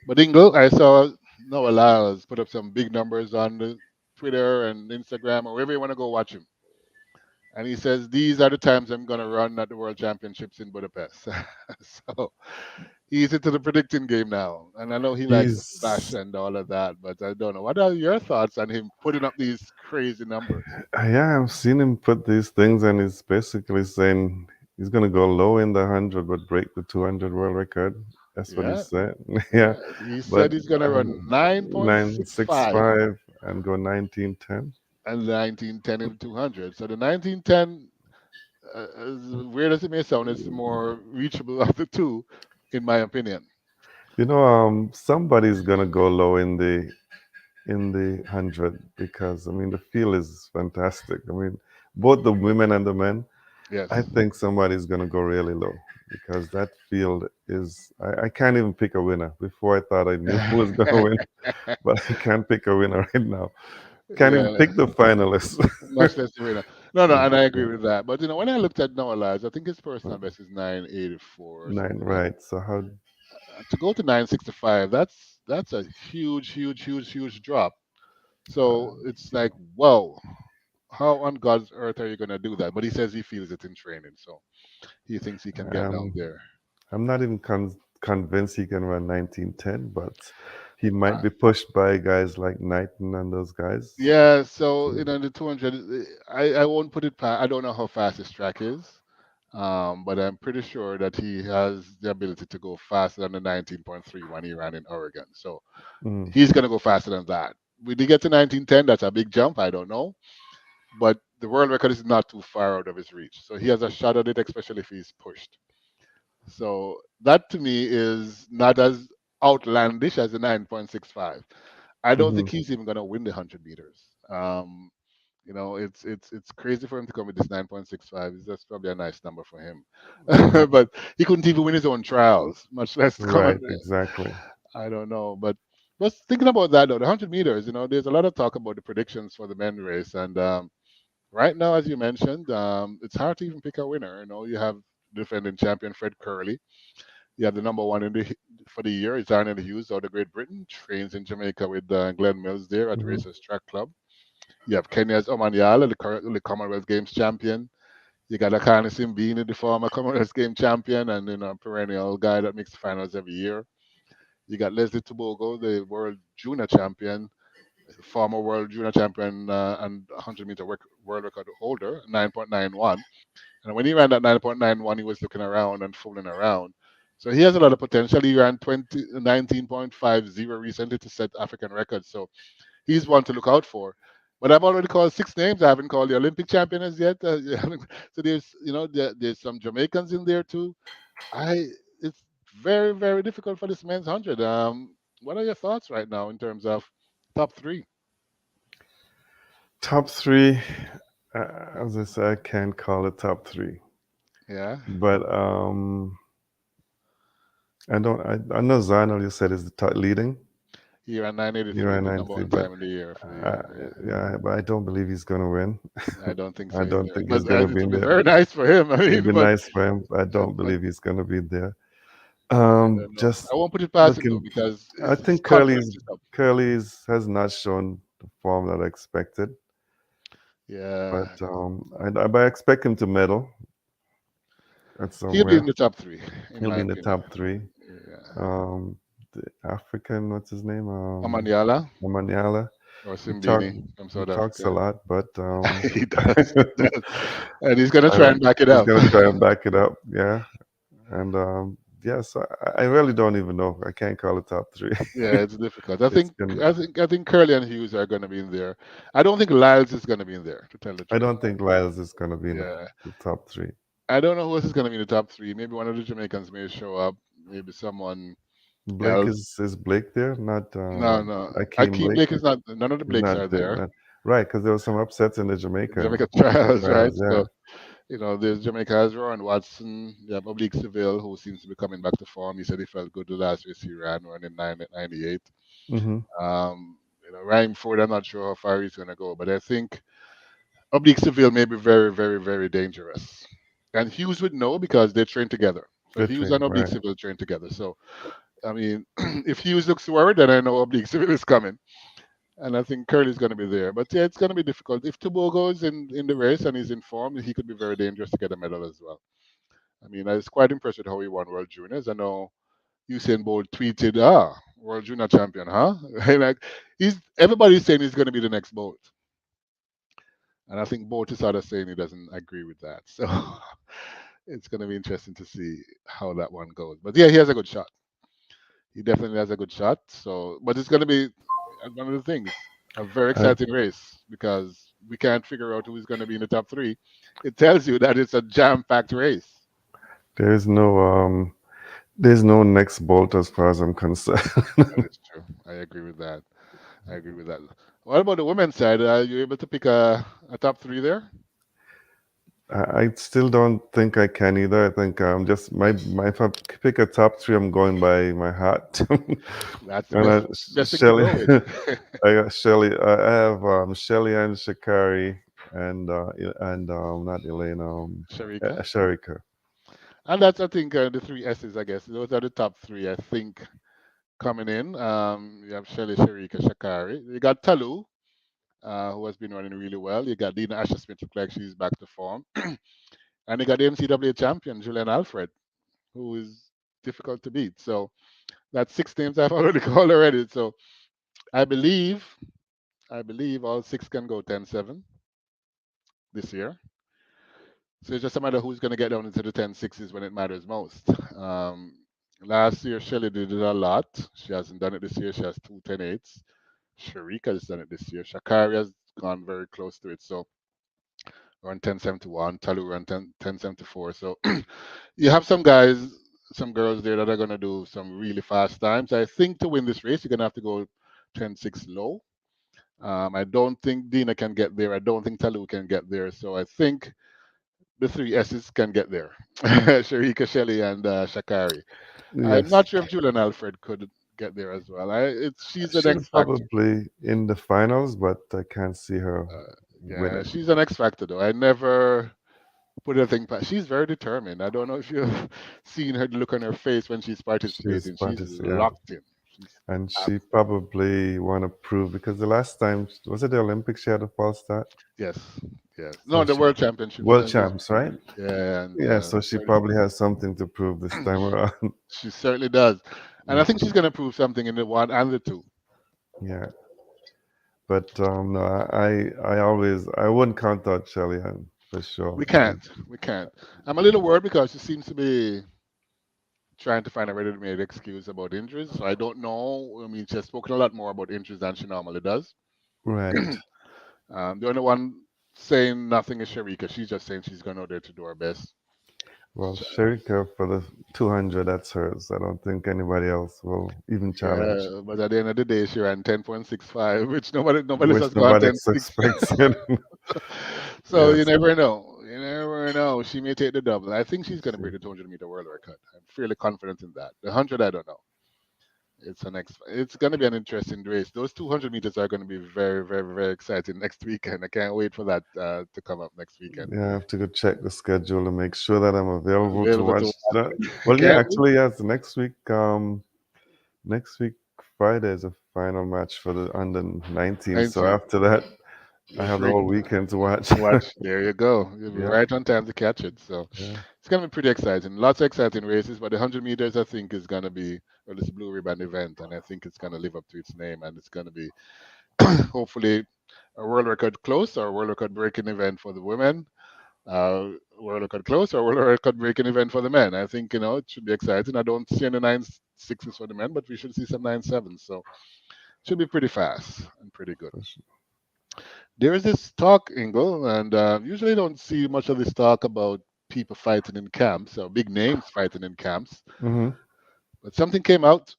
But Ingle, I saw Noah Lyles put up some big numbers on the Twitter and Instagram or wherever you want to go watch him. And he says, these are the times I'm going to run at the World Championships in Budapest. So he's into the predicting game now. And I know he likes to flash He's, and all of that, but I don't know. What are your thoughts on him putting up these crazy numbers? yeah, I've seen him put these things, and he's basically saying he's gonna go low in the 100, but break the 200 world record. That's what he Yeah. said. Yeah, Yeah. He but said he's going to run nine six 9.65 five and go 1910. and 1910 in the 200. So the 1910, as weird as it may sound, is the more reachable of the two, in my opinion. Somebody's gonna go low in the 100 because I mean the field is fantastic. I mean, both the women and the men. I Yes. think somebody's gonna go really low because that field is. I can't even pick a winner. Before I thought I knew who was gonna win, but I can't pick a winner right now. Can't even Yeah. pick the finalists. Much less the winner. No, no, Yeah, and I agree yeah. with that. But when I looked at Noah Lyles, I think his personal best is 984 or Nine, something like right? So how? that. To go to 965, that's a huge, huge, huge, huge drop. So it's like, whoa, how on God's earth are you gonna do that? But he says he feels it in training, so he thinks he can get down Um, there. I'm not even convinced he can run 1910, but he might Uh, be pushed by guys like Knighton and those guys. yeah, so So, in the 200, I won't put it past. I don't know how fast his track is. But I'm pretty sure that he has the ability to go faster than the 19.3 when he ran in Oregon. So mm, he's going to go faster than that. Will he get to 1910? That's a big jump. I don't know. But the world record is not too far out of his reach. So he has a shot at it, especially if he's pushed. So that to me is not as outlandish as the 9.65. I don't mhm. think he's even going to win the 100 meters. It's crazy for him to come with this 9.65. That's probably a nice number for him. Yeah, But he couldn't even win his own trials, much less come right, on. exactly. I don't know. But thinking about that though, the 100 meters, there's a lot of talk about the predictions for the men race. And right now, as you mentioned, it's hard to even pick a winner. You have defending champion Fred Curley. You have the number one for the year is Arnold Hughes out of Great Britain, trains in Jamaica with Glenn Mills there at Hmm. Racers Track Club. You have Kenya's Omanyala, the Commonwealth Games champion. You got Akane Simbine, the former Commonwealth Games champion and perennial guy that makes the finals every year. You got Leslie Tobogo, the world junior champion, former world junior champion and 100-meter world record holder, 9.91. And when he ran that 9.91, he was looking around and fooling around. So he has a lot of potential. He ran 19.50 recently to set African records. So he's one to look out for. But I've already called six names. I haven't called the Olympic champion as yet. So there's some Jamaicans in there too. I It's very very difficult for this men's 100. What are your thoughts right now in terms of top three? Top three, as I said, I can't call it top three, Yeah, but I know Zainal, you said, is the top leading. He ran You're 983, right, the number 93, one but time in the year for the uh, year. Yeah. yeah, but I don't believe he's gonna win. I don't think so I don't either. think he's But gonna be it in would be there. very nice for him. I It'd mean, be nice for him. I don't but believe he's gonna be there. I don't know. Just I won't put it past him though looking, because I his think confidence is up. Curly's has not shown the form that I expected, but Yeah, but I expect him to medal at he'll be somewhere. in the top three, in He'll my be in the opinion. top three. Yeah, The African, what's his name? Amaniala Omanyala. or He talk Simbini from he South talks a Africa. lot, but He does. He does, and he's gonna I try don't. and back it He's up. gonna try and back it up. Yeah, and yeah. So I really don't even know. I can't call it top three. Yeah, it's difficult. It's gonna. I think Curly and Hughes are going to be in there. I don't think Lyles is going to be in there, to tell the I truth. don't think Lyles is gonna be in Yeah, the top three. I don't know who else is going to be in the top three. Maybe one of the Jamaicans may show up. Maybe someone Blake else. is Blake there? Not No, no. Akeem Akeem Blake. Blake is not. None of the He's Blakes not are there. there. Not right because there was some upsets in the In Jamaica Jamaica trials, right? trials. Yeah. So there's Jamaica has Ron Watson. You have Oblique Seville, who seems to be coming back to form. He said he felt good the last race he ran, running 9 at 98. Hmm. Ryan Ford, I'm not sure how far he's going to go, but I think Oblique Seville may be very, very, very dangerous. And Hughes would know because they train together. So The Hughes train. and Oblique Right. Seville train together. So, I mean, if Hughes looks worried, then I know Oblique Seville is coming. And I think Curly's going to be there. But yeah, it's going to be difficult. If Tobago is in the race and he's in form, he could be very dangerous to get a medal as well. I mean, I was quite impressed with how he won World Juniors. I know Usain Bolt tweeted, World Junior champion, huh? Like, everybody's saying he's going to be the next Bolt. And I think Bolt is sort of saying he doesn't agree with that. So it's going to be interesting to see how that one goes. But yeah, he has a good shot. He definitely has a good shot. So, but it's going to be one of the things, a very I, exciting race because we can't figure out who's going to be in the top three. It tells you that it's a jam-packed race. there's no there's no next bolt as far as I'm concerned. That is true. I agree with that. I agree with that. What about the women's side? Are you able to pick a top three there? I still don't think I can either. I think just my if I pick a top three, I'm going by my heart. That's the And best thing to Shelly, go with. I got Shelly. I have Shelly and Shakari and not Elaine, Sharika. Sharika. And that's, I think, the three S's, I guess. Those are the top three, I think, coming in. You have Shelly, Sharika, Shakari. You got Talu, who has been running really well. You got Dina Asher Smith, look like she's back to form. And you got the NCAA champion, Julian Alfred, who is difficult to beat. So that's six names I've already called already. So I believe, I believe all six can go 10-7 this year. So it's just a matter who's going to get down into the 10-6s when it matters most. Um, Last year, Shelly did it a lot. She hasn't done it this year. She has two 10-8s. Sharika has done it this year. Shakari has gone very close to it. So run 10-7-1. Talu run 10-7-4. So you have some guys, some girls there that are going to do some really fast times. I think to win this race, you're going to have to go 10-6 low. I don't think Dina can get there. I don't think Talu can get there. So I think the three S's can get there. Sharika, Shelley, and Shakari. I'm Yes, not sure if Julian Alfred could get there as well. She's the she'll X factor. probably in the finals, but I can't see her Uh, yeah, winning. she's an X factor though. I never put a thing past. She's very determined. I don't know if you've seen her look on her face when she's She's participating. She's fantasy, yeah. locked in. She's And she absolutely probably want to prove because the last time was it the Olympics she had a false start, yes, yes. No, so the she World Championships. world champs, right? Yeah, and Yeah, so she probably has something to prove this time around. she certainly does. And I Yeah, think she's going to prove something in the one and the two. yeah. But no, I wouldn't count out Shelly for sure. We can't. We can't. I'm a little worried because she seems to be trying to find a ready-made excuse about injuries. So I don't know. I mean, she's spoken a lot more about injuries than she normally does. Right. The only one saying nothing is Sharika. She's just saying she's going out there to do her best. Well, So, Sherika for the 200, that's hers. I don't think anybody else will even challenge, yeah, but at the end of the day, she ran 10.65, which nobody else which has gone nobody 10.6. expects. So you Yes. never know. You never never know. She may take the double. I think she's Let's going to see. break the 200-meter world record. I'm fairly confident in that. The 100, I don't know. It's going to be an interesting race. Those 200 meters are going to be very, very, very exciting next weekend. I can't wait for that to come up next weekend. Yeah, I have to go check the schedule and make sure that I'm available to Available to watch that. watch. Well, yeah, Can we? actually, yes. Next week Friday is a final match for the under 19. So 19. after that, I You're have the free whole weekend to watch. to watch. There you go. You'll be Yeah, right on time to catch it. So yeah. it's going to be pretty exciting. Lots of exciting races, but the 100 meters, I think, is going to be, well, it's a blue ribbon event, and I think it's going to live up to its name, and it's going to be hopefully a world record close or a world record breaking event for the women. World record close or world record breaking event for the men. I think it should be exciting. I don't see any 9.6s for the men, but we should see some 9.7s. So it should be pretty fast and pretty good. For sure. There is this talk, Ingle, and usually don't see much of this talk about people fighting in camps or big names fighting in camps. Hmm. But something came out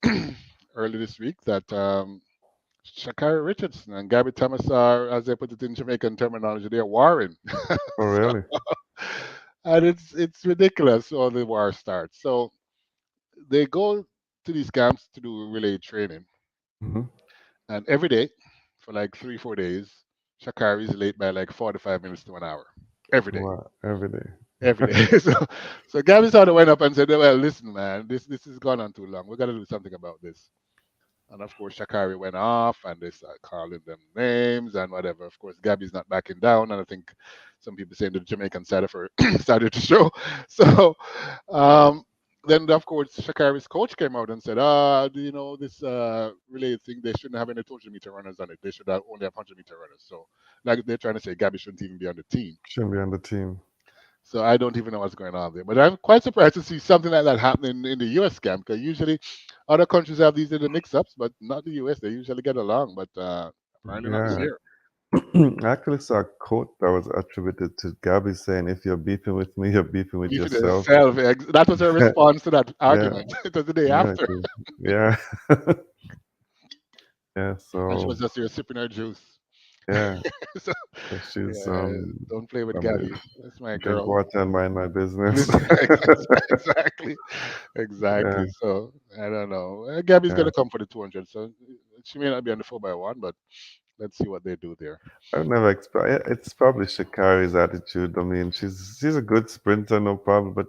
early this week that Shakari Richardson and Gabby Thomas are, as they put it in Jamaican terminology, they're warring. Oh, really? And it's ridiculous how the war starts. So they go to these camps to do relay training, Hmm. and every day for like 3 4 days, Shakari is late by like 45 minutes to an hour. Every day. Wow, every day. Every day. So Gabby sort of went up and said, "Well, listen, man, this has gone on too long. We got to do something about this." And of course, Shakari went off and they started calling them names and whatever. Of course, Gabby's not backing down. And I think some people saying the Jamaican side of her started to show. So um, then, of course, Shakari's coach came out and said, do you know this relay thing? They shouldn't have any 200-meter runners on it. They should have only have 100-meter runners. So, like they're trying to say, Gabby shouldn't even be on the team. Shouldn't be on the team. So I don't even know what's going on there. But I'm quite surprised to see something like that happening in the US camp because usually other countries have these in the mix ups, but not the US. They usually get along, but apparently not this Yeah. year. I actually saw a quote that was attributed to Gabby saying, "If you're beefing with me, you're beefing with Beefing yourself." itself. That was her response to that Yeah, argument. It was the day yeah, after. yeah, yeah. And she was So just here sipping her juice. yeah, So, so she's yeah, don't play with I mean, Gabby. That's my drink girl. water and mind my business. Listen, exactly. Yeah, Exactly. So I don't know. Gabby's yeah. going to come for the 200. So she may not be on the 4x1, but let's see what they do there. I've never expect. It's probably Shakari's attitude. I mean, she's a good sprinter, no problem. But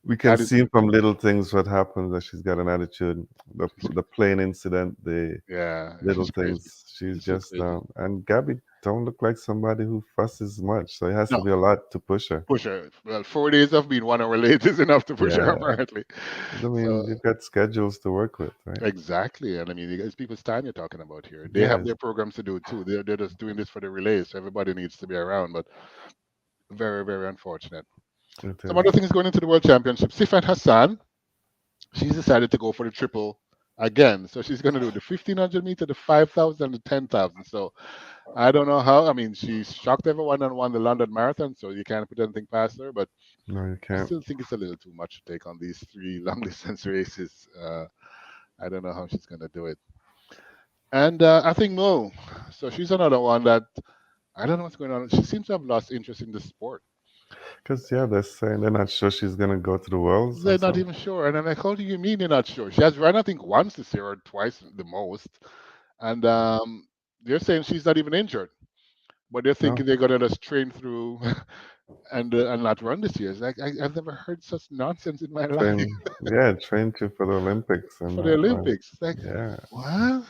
we can see Attitude. from little things what happens that she's got an attitude. The plane incident, the Yeah, little she's crazy. things. She's She's so just crazy. and Gabby don't look like somebody who fusses much. So it has to No, be a lot to push her. push her. Well, 4 days of being 1 hour late is enough to push her, Yeah, apparently. I So, mean, you've got schedules to work with, right? exactly. And I mean, it's people's time you're talking about here. They have Yes, their programs to do too. They're just doing this for the relays. So everybody needs to be around, but very, very unfortunate. it Some other is. things going into the World Championship. Sifan Hassan, she's decided to go for the triple again. So she's going to do the 1500-meter, the 5,000, and the 10,000. So I don't know how. I mean, she shocked everyone and won the London Marathon, so you can't put anything past her. But No, you I can't. still think it's a little too much to take on these three long distance races. I don't know how she's going to do it. And I think Mo. So she's another one that I don't know what's going on. She seems to have lost interest in the sport. Because yeah, they're saying they're not sure she's gonna go to the Worlds or They're not something. even sure. And I'm like, how do you mean you're not sure? She has run, I think, once this year or twice the most. And they're saying she's not even injured. But they're No, thinking they're going to just train through and not run this year. It's like I've never heard such nonsense in my life train to for the Olympics and for the that. Right? Olympics. It's like Yeah, what?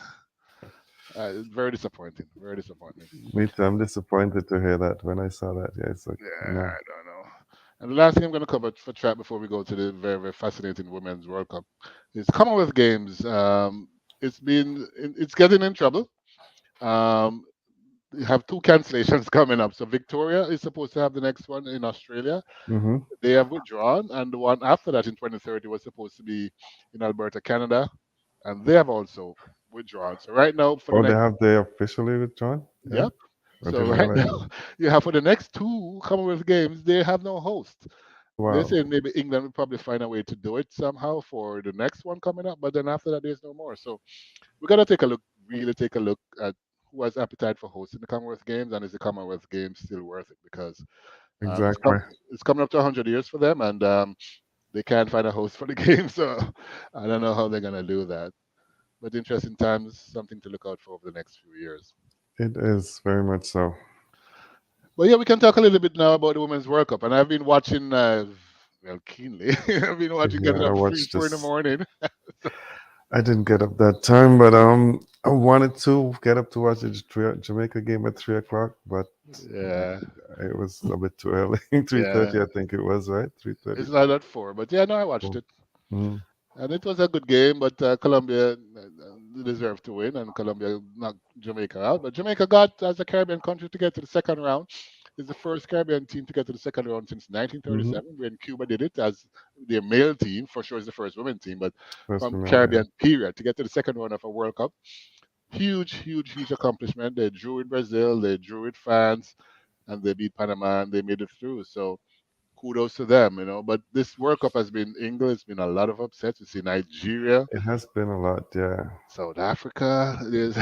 Very disappointing. Very disappointing. me too. I'm disappointed to hear that when I saw that. Yeah, it's like Yeah, no. I don't know. And the last thing I'm going to cover for track before we go to the very very fascinating Women's World Cup is Commonwealth Games. It's getting in trouble. Um, you have two cancellations coming up. So Victoria is supposed to have the next one in Australia. Mm-hmm. They have withdrawn, and the one after that in 2030 was supposed to be in Alberta, Canada, and they have also withdrawn. So right now for the Oh, next, they officially withdrawn. Yeah, yep. I So didn't right realize that. now you have for the next two Commonwealth Games, they have no host. They're Wow. saying maybe England will probably find a way to do it somehow for the next one coming up, but then after that there's no more. So we gotta take a look, really take a look at who has appetite for hosting the Commonwealth Games, and is the Commonwealth Games still worth it? Because It's Exactly. it's coming up to 100 years for them, and they can't find a host for the game, so I don't know how they're gonna do that. But interesting times, something to look out for over the next few years. It is very much so. But yeah, we can talk a little bit now about the Women's World Cup, and I've been watching well keenly. I've been watching, Yeah, getting I up three, watched 4 in the this. morning. I didn't get up that time, but I wanted to get up to watch the Jamaica game at 3 o'clock, but Yeah, it was a bit too early. yeah. 3:30, I think it was, right? 3:30. It's not at 4, but yeah, no, I watched Oh. it. Mm-hmm. And it was a good game, but Colombia deserved to win, and Colombia knocked Jamaica out. But Jamaica got, as a Caribbean country, to get to the second round. It's the first Caribbean team to get to the second round since Mm-hmm. 1937, when Cuba did it as their male team. For sure, it's the first women team, but First from female, yeah. Caribbean period to get to the second round of a World Cup, huge, huge, huge accomplishment. They drew with Brazil, they drew with France, and they beat Panama, and they made it through. So kudos to them, you know. But this World Cup has been Ingle. It's been a lot of upsets. You see Nigeria, It has been a lot, yeah. South Africa. There's,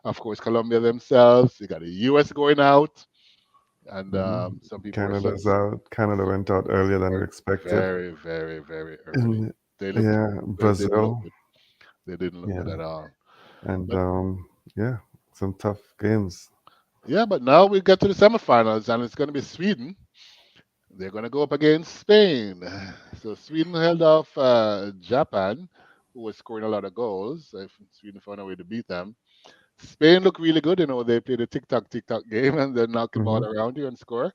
of course, Colombia themselves. You got the U.S. going out, and Hmm. some people were Canada's out. Canada went out earlier than we expected. very, very, very early. And They looked, yeah, they didn't look Brazil, good. They didn't look good yeah, at all. and But yeah, some tough games. yeah, but now we get to the semifinals, and it's going to be Sweden. They're going to go up against Spain. So Sweden held off Japan, who was scoring a lot of goals. Sweden found a way to beat them. Spain look really good. You know, they play the tick tock game and they knock the ball Hmm. around you and score.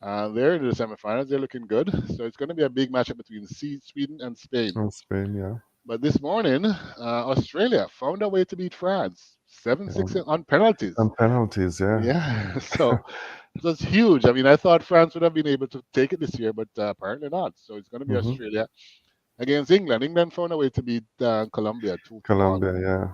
They're in the semifinals. They're looking good. So it's going to be a big matchup between Sweden and Spain. And Spain, yeah, But this morning, Australia found a way to beat France 7-6 um, on penalties. and penalties, yeah. Yeah, so it was huge. I mean, I thought France would have been able to take it this year, but apparently not. So it's going to be Hmm. Australia against England. England found a way to beat Colombia 2-1. Colombia, yeah.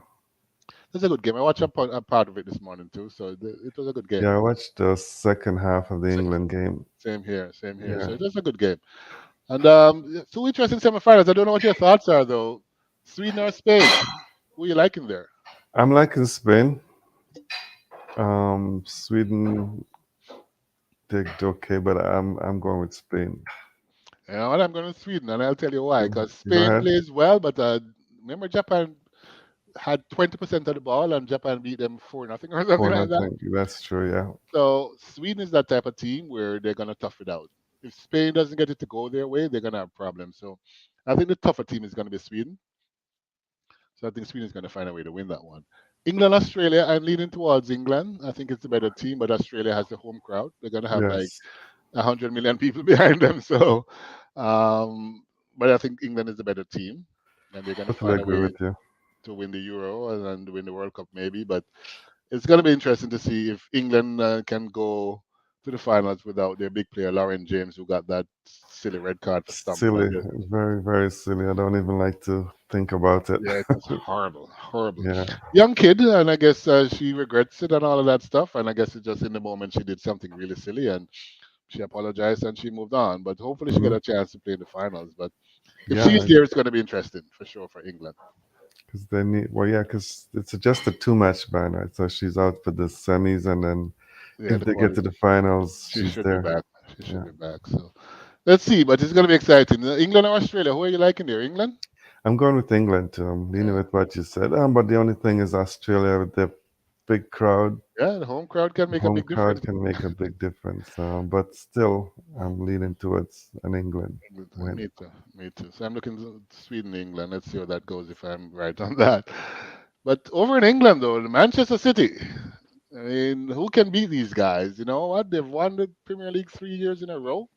It's a good game. I watched a part of it this morning too, so it was a good game. Yeah, I watched the second half of the Sa- England game. Same here, same here. Yeah, So it was a good game. And two interesting semifinals. I don't know what your thoughts are though. Sweden or Spain? Who you liking there? I'm liking Spain. Sweden did okay, but I'm going with Spain. You know what? I'm going to Sweden, and I'll tell you why. Mm. Because You go Spain ahead. plays well, but remember Japan had 20% of the ball, and Japan beat them 4-0 or something Four like that. nothing. That's true. Yeah. So Sweden is that type of team where they're gonna tough it out. If Spain doesn't get it to go their way, they're gonna have problems. So I think the tougher team is gonna be Sweden. So I think Sweden is gonna find a way to win that one. England, Australia, I'm leaning towards England. I think it's the better team, but Australia has the home crowd. They're gonna have like Yes. 100 million people behind them. So, um, but I think England is the better team, and they're gonna Totally find a agree way with you. to win the Euro and win the World Cup maybe. But it's going to be interesting to see if England can go to the finals without their big player Lauren James, who got that silly red card for stumbling Silly. and just Very, very silly. I don't even like to think about it. yeah, it was horrible, horrible. Yeah. Young kid, and I guess she regrets it and all of that stuff. And I guess it's just in the moment she did something really silly and she apologized and she moved on. But hopefully she get Hmm. a chance to play in the finals. But if she's Yeah, there, it's going to be interesting for sure for England. because they need. Well, yeah, because it's just a two-match ban, right? So she's out for the semis, and then Yeah, if the they get to quality. the finals, She she's should be there. back. She should Yeah. be back. So let's see. But it's going to be exciting. England or Australia? Who are you liking there? England? I'm going with England too. I'm leaning Yeah. with what you said. But the only thing is Australia with their big crowd, Yeah, the home crowd can make a home big crowd difference. can make a big difference. But still, I'm leaning towards an England win. Me too. Me too. So I'm looking to Sweden, England. Let's see how that goes if I'm right on that. But over in England, though, Manchester City. I mean, who can beat these guys? You know what? They've won the Premier League 3 years in a row.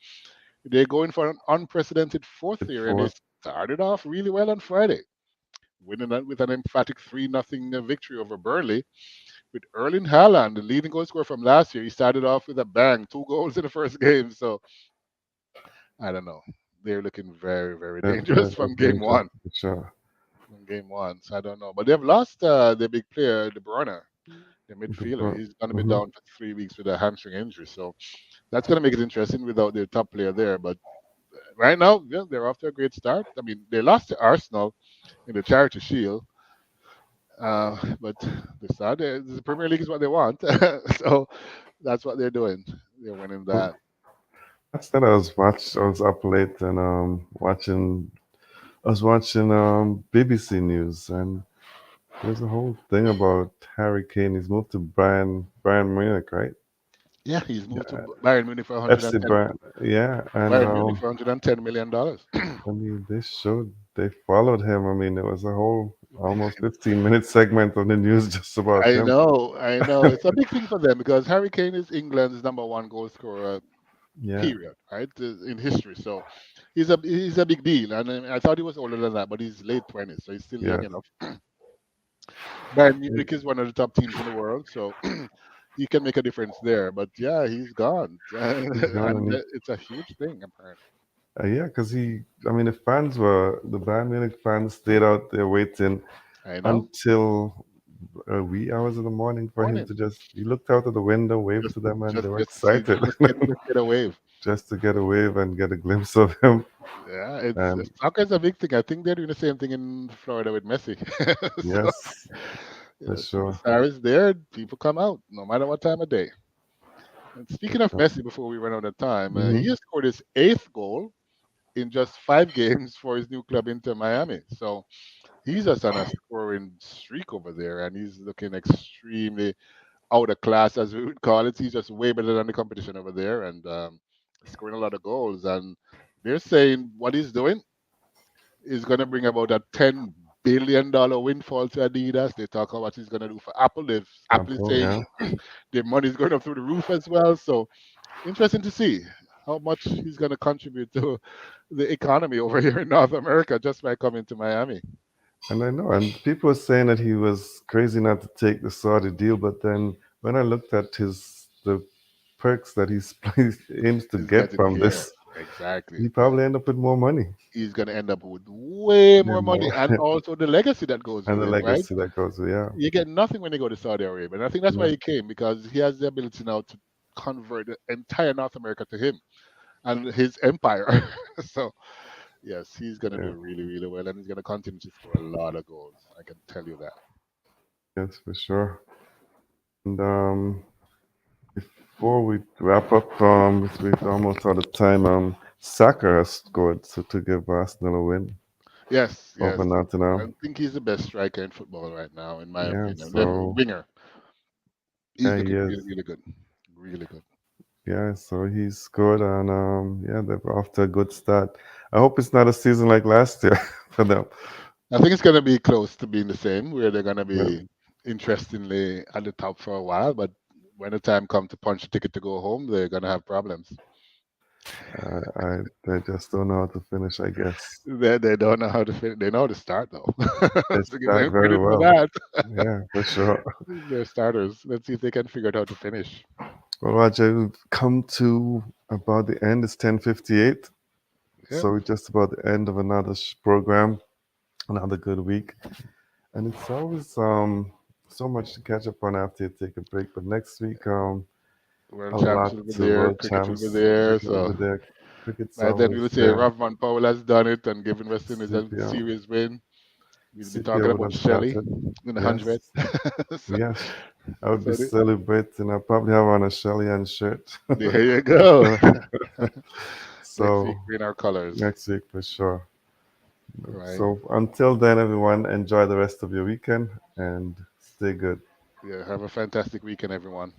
They're going for an unprecedented fourth The year, and they fourth, started off really well on Friday, winning that with an emphatic 3-0 victory over Burnley. With Erling Haaland, the leading goal scorer from last year, he started off with a bang, 2 goals in the first game. So I don't know. They're looking very, very they're dangerous from game dangerous one. for sure. From game one, so I don't know. But they've lost their big player, De Bruyne, the The midfielder. He's going to be hmm down for 3 weeks with a hamstring injury. So that's going to make it interesting without their top player there. But right now, yeah, they're off to a great start. I mean, they lost to Arsenal in the Charity Shield, but they started. The Premier League is what they want, so that's what they're doing. They're winning that. Last night I was up late and I was watching BBC News, and there's a whole thing about Harry Kane. He's moved to Bayern Munich, right? Yeah, he's moved to Bayern Munich for FC 110 Bayern. Yeah, and Bayern Munich for $110 million. I mean they followed him. I mean, there was a whole almost 15-minute segment on the news just about I him. know, I know. It's a big thing for them because Harry Kane is England's number one goal scorer, Yeah, period, right? In history. So he's a big deal. And I thought he was older than that, but he's late 20s, so he's still young yes. enough. Bayern Munich is one of the top teams in the world, so he can make a difference there. But yeah, he's gone, He's gone, and and it's a huge thing apparently. yeah, because I mean, the Bayern Munich fans stayed out there waiting I know. until wee hours in the morning for him to Morning, just, he looked out of the window, waved to them, and they were just to see, excited just get a wave. just to get a wave and get a glimpse of him. Yeah, And soccer is a big thing. I think they're doing the same thing in Florida with Messi. So yes, for yeah, sure. superstar is there. People come out no matter what time of day. And speaking of Messi, before we run out of time, he Hmm. has scored his eighth goal in just 5 games for his new club Inter Miami. So he's just on a scoring streak over there, and he's looking extremely out of class, as we would call it. He's just way better than the competition over there, and scoring a lot of goals. And they're saying what he's doing is going to bring about a $10 billion windfall to Adidas. They talk about what he's going to do for Apple. Apple is Apple, saying yeah. their money is going up through the roof as well. So interesting to see how much he's going to contribute to the economy over here in North America just by coming to Miami. And I know, and people were saying that he was crazy not to take the Saudi deal, but then when I looked at the perks that he aims to He's get getting from here. this, Exactly. he probably end up with more money He's going to end up with way and more money more, and also the legacy that goes and with the it, right? legacy that goes with, yeah. You get nothing when you go to Saudi Arabia. And I think that's why No, he came because he has the ability now to convert the entire North America to him and his empire. So, yes, he's going to yeah, do really, really well and he's going to continue to score a lot of goals. I can tell you that. yes, for sure. And before we wrap up, we've almost out of time. Saka has scored so to give Arsenal a win Yes, over yes. I Nottingham. think he's the best striker in football right now, in my Yeah, opinion. Then so winger, he's yeah, he looking is. really, really good. Really good. Yeah, so he's scored, and yeah, they're off to a good start. I hope it's not a season like last year for them. I think it's going to be close to being the same, where they're going to Yeah, be interestingly at the top for a while, but when the time comes to punch a ticket to go home, they're going to have problems. they just don't know how to finish, I guess. They don't know how to finish. They know how to start though. They So give start them very credit for well. that. Yeah, for sure. They're starters. Let's see if they can figure out how to finish. Well, Roger, we've come to about the end. It's 10:58, Yep. so we're just about the end of another program, another good week. And it's always so much to catch up on after you take a break. But next week, World a champs lot will be to there. world Cricket will be champs. there. Cricket will So be there. Cricket's by then we'll always say there. Ravman Powell has done it and given West Indies a CPL. serious win. We'll be talking CPL would about have Shelley started. in the Yes, 100. So, yes. I would be so celebrating. I'll probably have on a Shelly shirt. there you go. Next week, So we're in our colors. next week for sure. Right. So until then, everyone, enjoy the rest of your weekend and stay good. Yeah. Have a fantastic weekend, everyone.